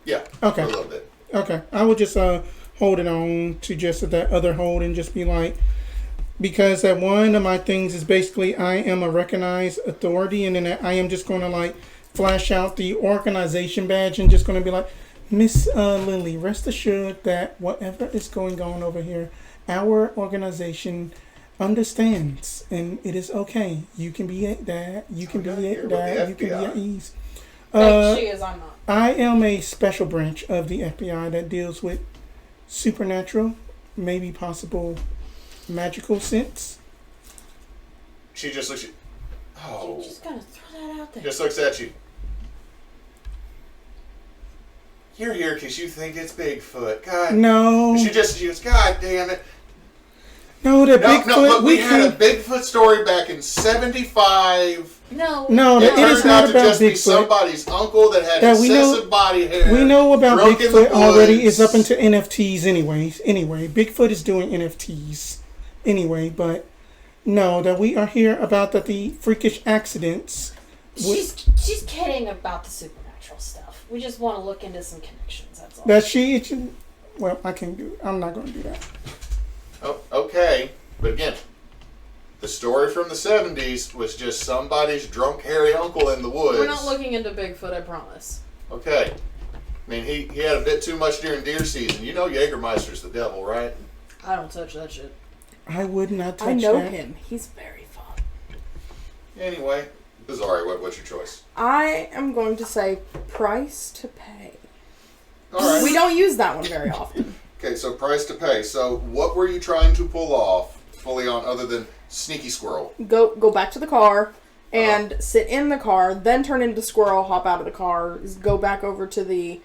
Yeah. Okay. A little bit. Okay, I would just hold it on to just that other hold and just be like, because that one of my things is basically I am a recognized authority, and then I am just going to like flash out the organization badge and just going to be like, Miss Lily, rest assured that whatever is going on over here, our organization understands, and it is okay. You can be at that. You can be at that. You can be at ease. She is, I'm not. I am a special branch of the FBI that deals with supernatural, maybe possible magical sense. She just looks at you. Oh. You just gotta throw that out there. Just looks at you. You're here because you think it's Bigfoot. God. No. She goes, God damn it. No, the Bigfoot. No, look, we had a can't. Bigfoot story back in '75. No, It It is turned not out to about just be Bigfoot. somebody's uncle that had Yeah, we know- excessive body hair. We know about drunk in Bigfoot the already. woods. It's up into NFTs anyway. Bigfoot is doing NFTs anyway, but no, that we are here about the freakish accidents. She's kidding about the supernatural stuff. We just want to look into some connections. That's all. That well, I can't do. I'm not going to do that. Oh, okay. But again, the story from the 70s was just somebody's drunk, hairy uncle in the woods. We're not looking into Bigfoot, I promise. Okay. I mean, he had a bit too much during deer season. You know Jägermeister's the devil, right? I don't touch that shit. I would not touch I know that. him. He's very fun. Anyway, Pazari, what's your choice? I am going to say price to pay. All right. We don't use that one very often. Okay, so price to pay. So what were you trying to pull off fully on other than sneaky squirrel? Go back to the car and sit in the car, then turn into squirrel, hop out of the car, go back over to the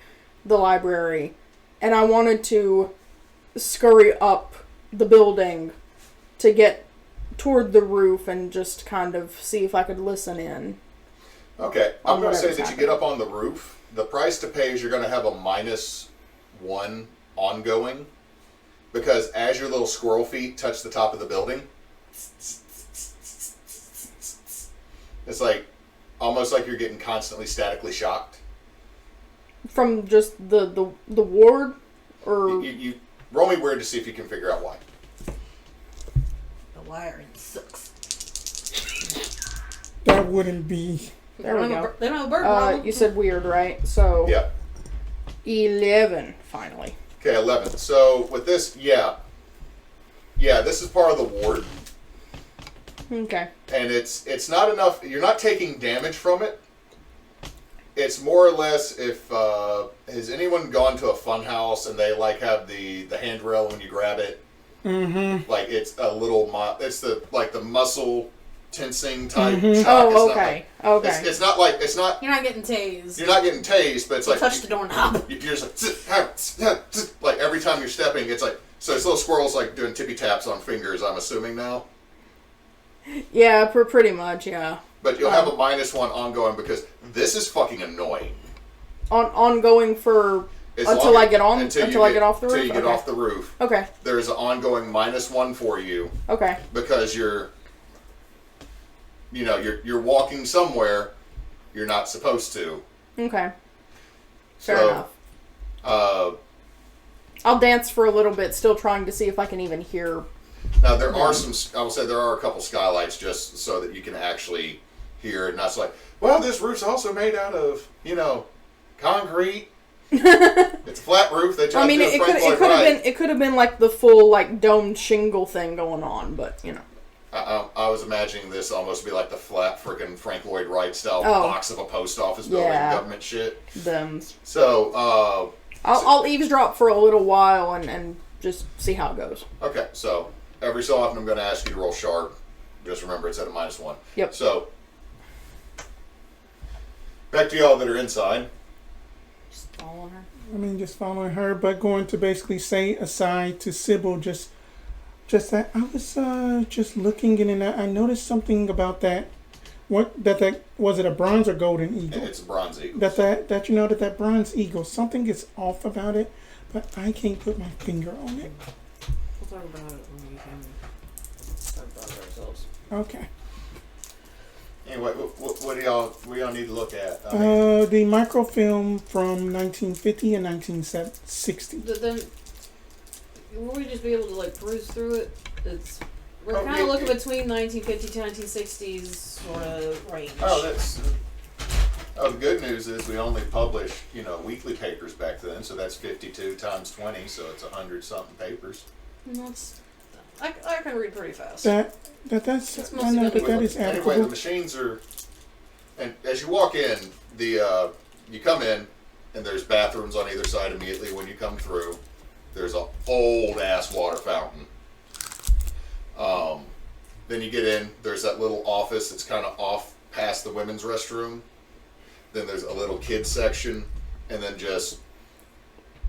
library. And I wanted to scurry up the building to get toward the roof and just kind of see if I could listen in. Okay, I'm going to say whatever's that you get up on the roof. The price to pay is you're going to have a -1 ongoing, because as your little squirrel feet touch the top of the building, it's like almost like you're getting constantly statically shocked. From just the ward, or You roll me weird to see if you can figure out why. The wiring sucks. That wouldn't be. there we go. They don't have a bird problem. You said weird, right? So Yeah. 11 finally. Okay, 11. So with this, yeah, this is part of the ward, Okay. and it's not enough. You're not taking damage from it. It's more or less if has anyone gone to a fun house and they like have the handrail when you grab it, like it's a little it's the muscle tensing type shock. Oh, It's okay. Not like, Okay. It's not like it's not. You're not getting tased. You're not getting tased, but it's like Touch the doorknob. you're just like every time you're stepping, it's like so. This little squirrel's like doing tippy taps on fingers. I'm assuming now, Yeah, pretty much, yeah. but you'll have a -1 ongoing because this is fucking annoying. Ongoing for As until long- I get on until I get off the roof. Until you get Okay. off the roof, Okay. there's an ongoing -1 for you Okay. because you're walking somewhere you're not supposed to. Okay. Fair So, enough. I'll dance for a little bit, still trying to see if I can even hear. Now there are I will say there are a couple skylights just so that you can actually hear it. Not so like, well, this roof's also made out of concrete. It's a flat roof. They tried I mean, to do it Frank Lloyd could have Wright. been it could have been like the full like domed shingle thing going on, but you know. I was imagining this almost be like the flat freaking Frank Lloyd Wright style Oh. box of a post office building, Yeah. government shit. Thems. So, I'll eavesdrop for a little while and just see how it goes. okay, so every so often I'm going to ask you to roll sharp. Just remember it's at a -1. Yep. So, back to y'all that are inside. Just following her. I mean, just following her, but going to basically say aside to Sybil, just that I was just looking in and I noticed something about that. What that was it a bronze or golden eagle? It's a bronze eagle. That you know that bronze eagle, something is off about it, but I can't put my finger on it. We'll talk about it when we can talk about it ourselves. Okay. Anyway, what do y'all need to look at? The microfilm from 1950 and 1960. Then, will we just be able to like peruse through it? We're Oh, kind yeah, of looking yeah. between 1950 to 1960s sort of range. The good news is we only published, weekly papers back then, so that's 52 times 20, so it's 100-something papers. I can read pretty fast. That's It's I mostly know, gonna but be that like- is Anyway, the applicable. machines are, and as you walk in, you come in, and there's bathrooms on either side immediately when you come through. There's an old-ass water fountain. Then you get in, there's that little office that's kind of off past the women's restroom. Then there's a little kids section, and then just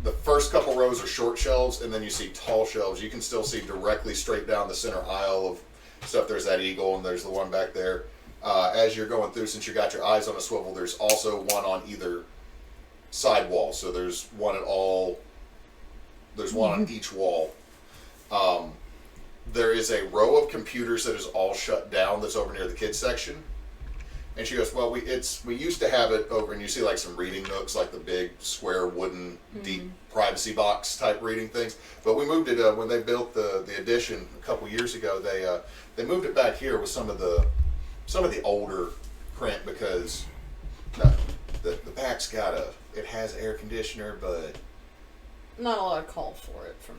the first couple rows are short shelves, and then you see tall shelves. You can still see directly straight down the center aisle of stuff. There's that eagle, and there's the one back there. As you're going through, since you got your eyes on a swivel, there's also one on either side wall. So there's one at all. There's one on each wall. There is a row of computers that is all shut down that's over near the kids section. And she goes, well, we used to have it over, and you see like some reading nooks, like the big square wooden deep privacy box type reading things. But we moved it when they built the addition a couple years ago. They moved it back here with some of the older print because the back's it has air conditioner, but Not a lot of call for it from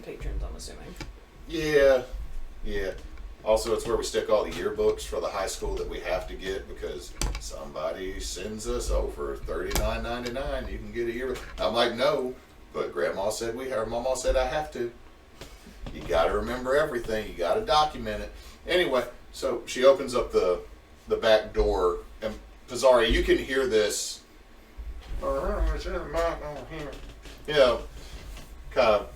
patrons, I'm assuming. yeah. Also, it's where we stick all the yearbooks for the high school that we have to get because somebody sends us over $39.99. You can get a yearbook. I'm like, no, but Mama said I have to. You got to remember everything. You got to document it. Anyway, so she opens up the back door, and Pazari, you can hear this. Kind of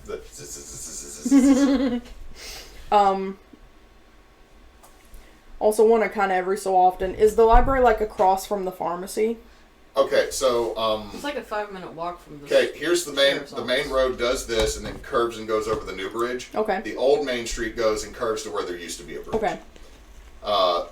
the. Also want to kind of every so often, is the library like across from the pharmacy? Okay, so It's like a 5-minute walk from the. okay, here's the main sheriff's the main office. road does this and then curves and goes over the new bridge. Okay. The old main street goes and curves to where there used to be a bridge. Okay.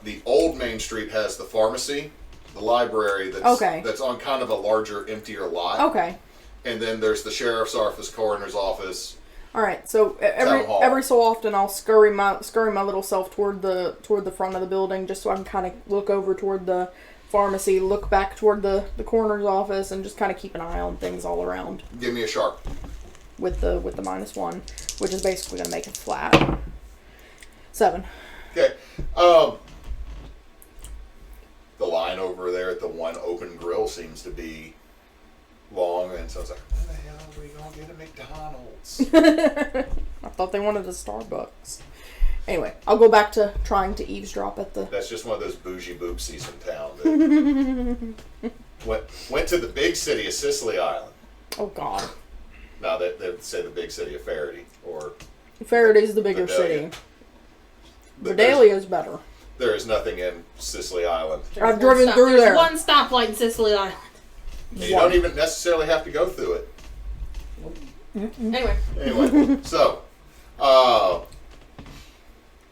The old main street has the pharmacy, the library that's on kind of a larger, emptier lot. Okay. And then there's the sheriff's office, coroner's office. All right. So Town hall. every so often I'll scurry my little self toward the front of the building just so I can kind of look over toward the pharmacy, look back toward the coroner's office, and just kind of keep an eye on things all around. Give me a sharp. With the -1, which is basically going to make it flat. 7. Okay. The line over there at the one open grill seems to be long, and so I was like, when the hell are we going to get a McDonald's? I thought they wanted a Starbucks. Anyway, I'll go back to trying to eavesdrop at the... That's just one of those bougie boopsies in town that went to the big city of Sicily Island. Oh, God. No, they say the big city of Faraday, or Faraday's the bigger Vidalia. city. But Vidalia's better. there is nothing in Sicily Island. There's I've driven through There's there. one stoplight in Sicily Island. And you don't even necessarily have to go through it. Anyway. Anyway, so,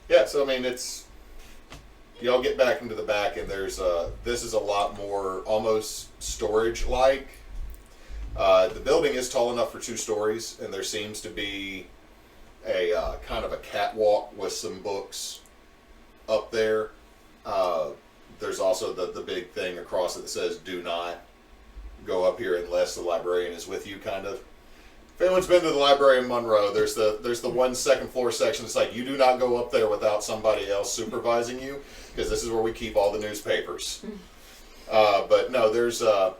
yeah, so I mean, it's, y'all get back into the back, and there's, this is a lot more almost storage-like. The building is tall enough for 2 stories, and there seems to be a kind of a catwalk with some books up there. There's also the big thing across it that says, do not go up here unless the librarian is with you, kind of. If anyone's been to the library in Monroe, there's the one second floor section. It's like, you do not go up there without somebody else supervising you, because this is where we keep all the newspapers. But no, there's a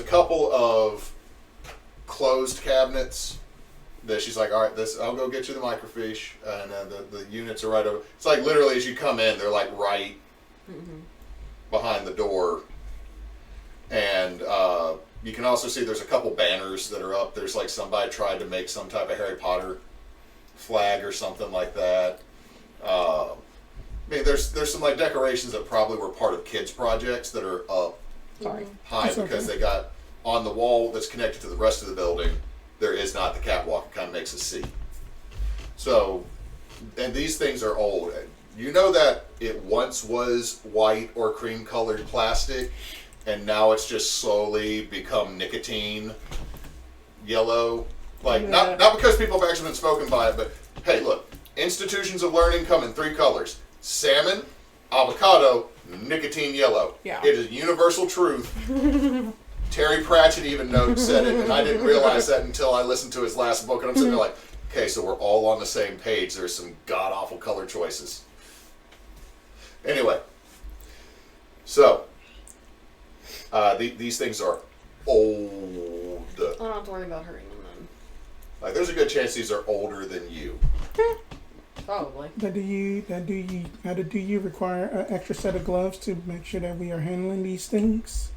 couple of closed cabinets that she's like, all right, I'll go get you the microfiche, and the units are right over. It's like literally as you come in, they're like right behind the door, and You can also see there's a couple banners that are up. There's like somebody tried to make some type of Harry Potter flag or something like that. I mean, there's some like decorations that probably were part of kids' projects that are up high That's because okay. they got on the wall that's connected to the rest of the building. There is not the catwalk. It kind of makes a C. So, and these things are old. You know that it once was white or cream-colored plastic, and now it's just slowly become nicotine yellow. Like, not because people have actually been spoken by it, but hey, look, institutions of learning come in 3 colors: salmon, avocado, nicotine yellow. Yeah. It is universal truth. Terry Pratchett even said it, and I didn't realize that until I listened to his last book, and I'm sitting there like, okay, so we're all on the same page. There's some god-awful color choices. Anyway, so these things are old. I don't have to worry about hurting them then. Like, there's a good chance these are older than you. Probably. Now, do you require an extra set of gloves to make sure that we are handling these things?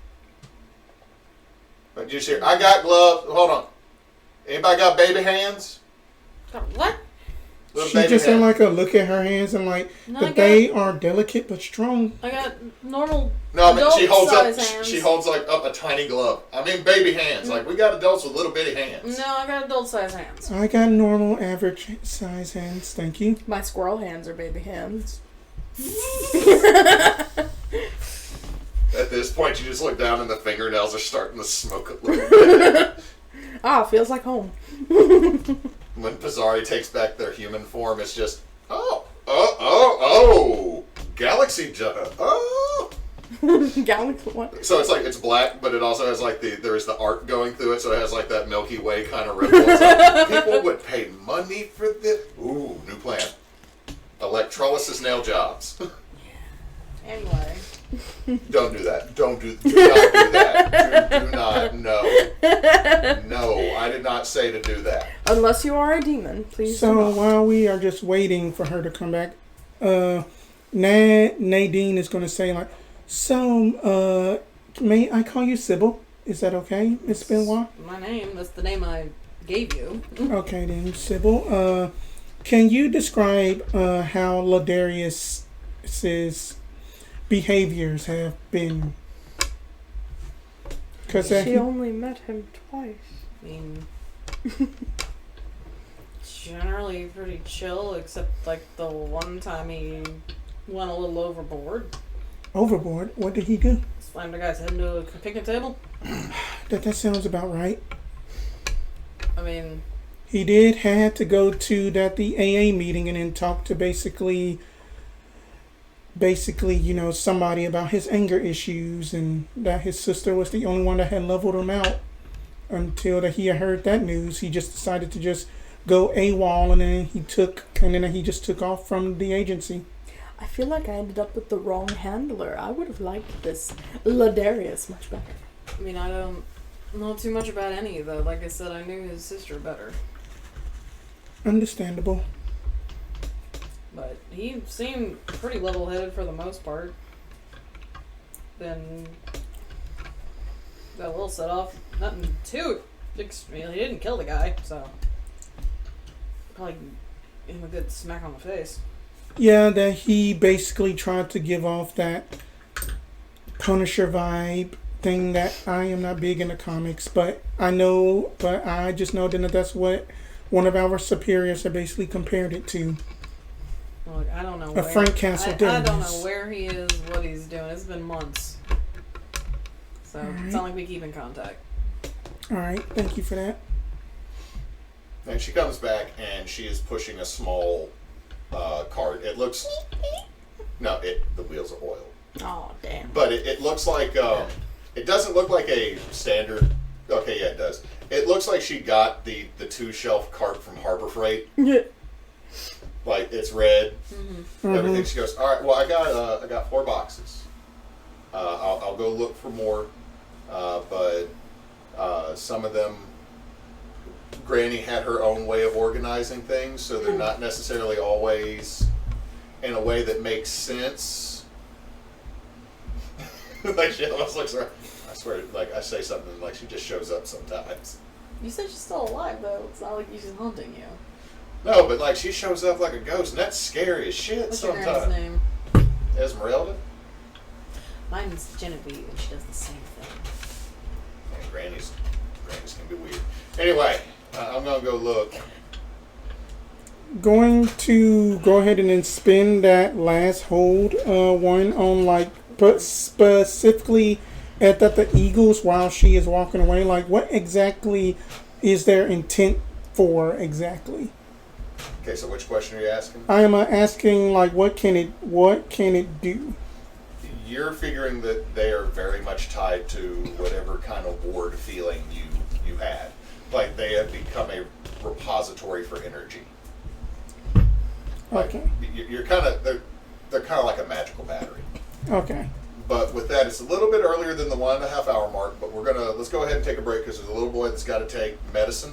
But just here, I got gloves. Hold on. Anybody got baby hands? What? Little She baby just hands. had like a look at her hands and like, No, but they are delicate but strong. I got normal No, I mean, she holds adult up. size hands. She holds like up a tiny glove. I mean, baby hands. Like, we got adults with little bitty hands. No, I got adult size hands. I got normal, average size hands. Thank you. My squirrel hands are baby hands. At this point, you just look down and the fingernails are starting to smoke a little bit. Feels like home. When Pazari takes back their human form, it's just, Galaxy Galaxy what? So it's black, but it also has like there is the arc going through it, so it has like that Milky Way kind of ripple. It's like, people would pay money for this. Ooh, new plan. Electrolysis nail jobs. Anyway. Don't do that. Do not do that. Do not. No, I did not say to do that. Unless you are a demon, please. So do not. while we are just waiting for her to come back, Nadine is going to say like, so may I call you Sybil? Is that okay, Miss Benoit? My name, that's the name I gave you. Okay then, Sybil. Can you describe how Ladarius's behaviors have been? Because She only met him twice. I mean, generally pretty chill, except like the one time he went a little overboard. overboard. What did he do? Slammed a guy's head into a picnic table. That sounds about right. I mean, He did had to go to the AA meeting and then talk to basically, somebody about his anger issues, and that his sister was the only one that had leveled him out. Until that he had heard that news, he just decided to just go AWOL, and then he just took off from the agency. I feel like I ended up with the wrong handler. I would have liked this Ladarius much better. I mean, I don't know too much about any of that. Like I said, I knew his sister better. Understandable. But he seemed pretty level-headed for the most part. Then got a little set off. Nothing too extreme. He didn't kill the guy, so probably give him a good smack on the face. Yeah, that he basically tried to give off that Punisher vibe thing that I am not big into comics, but I just know that that's what one of our superiors have basically compared it to. Look, I don't know A Frank Castle I don't Dillons. know where he is, what he's doing. It's been months. So it's not like we keep in contact. Alright, thank you for that. And she comes back and she is pushing a small cart. It looks the wheels are oil, Oh, damn. but it looks like it doesn't look like a standard. Okay, yeah, it does. It looks like she got the 2-shelf cart from Harbor Freight. Like, it's red, everything. She goes, all right, well, I got 4 boxes. I'll go look for more, but some of them, Granny had her own way of organizing things, so they're not necessarily always in a way that makes sense. Like, she almost looks around. swear, like I say something, and, like she just shows up sometimes. You said she's still alive, though. It's not like she's haunting you. No, but like she shows up like a ghost, and that's scary as shit What's your sometimes. granny's name? Esmeralda? Mine's Genevieve, and she does the same thing. Man, grannies can be weird. Anyway, I'm gonna go look. Going to go ahead and then spin that last hold one on like but specifically at the Eagles while she is walking away. Like, what exactly is their intent for exactly? Okay, so which question are you asking? I am asking like what can it do? You're figuring that they are very much tied to whatever kind of ward feeling you had. Like they have become a repository for energy. Like, Okay. You're kind of they're kind of like a magical battery. Okay. But with that, it's a little bit earlier than the 1.5 hour mark. But let's go ahead and take a break because there's a little boy that's got to take medicine,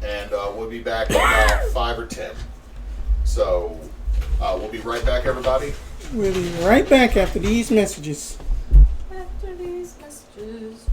and we'll be back in about 5 or 10. So we'll be right back, everybody. We'll be right back after these messages. After these messages.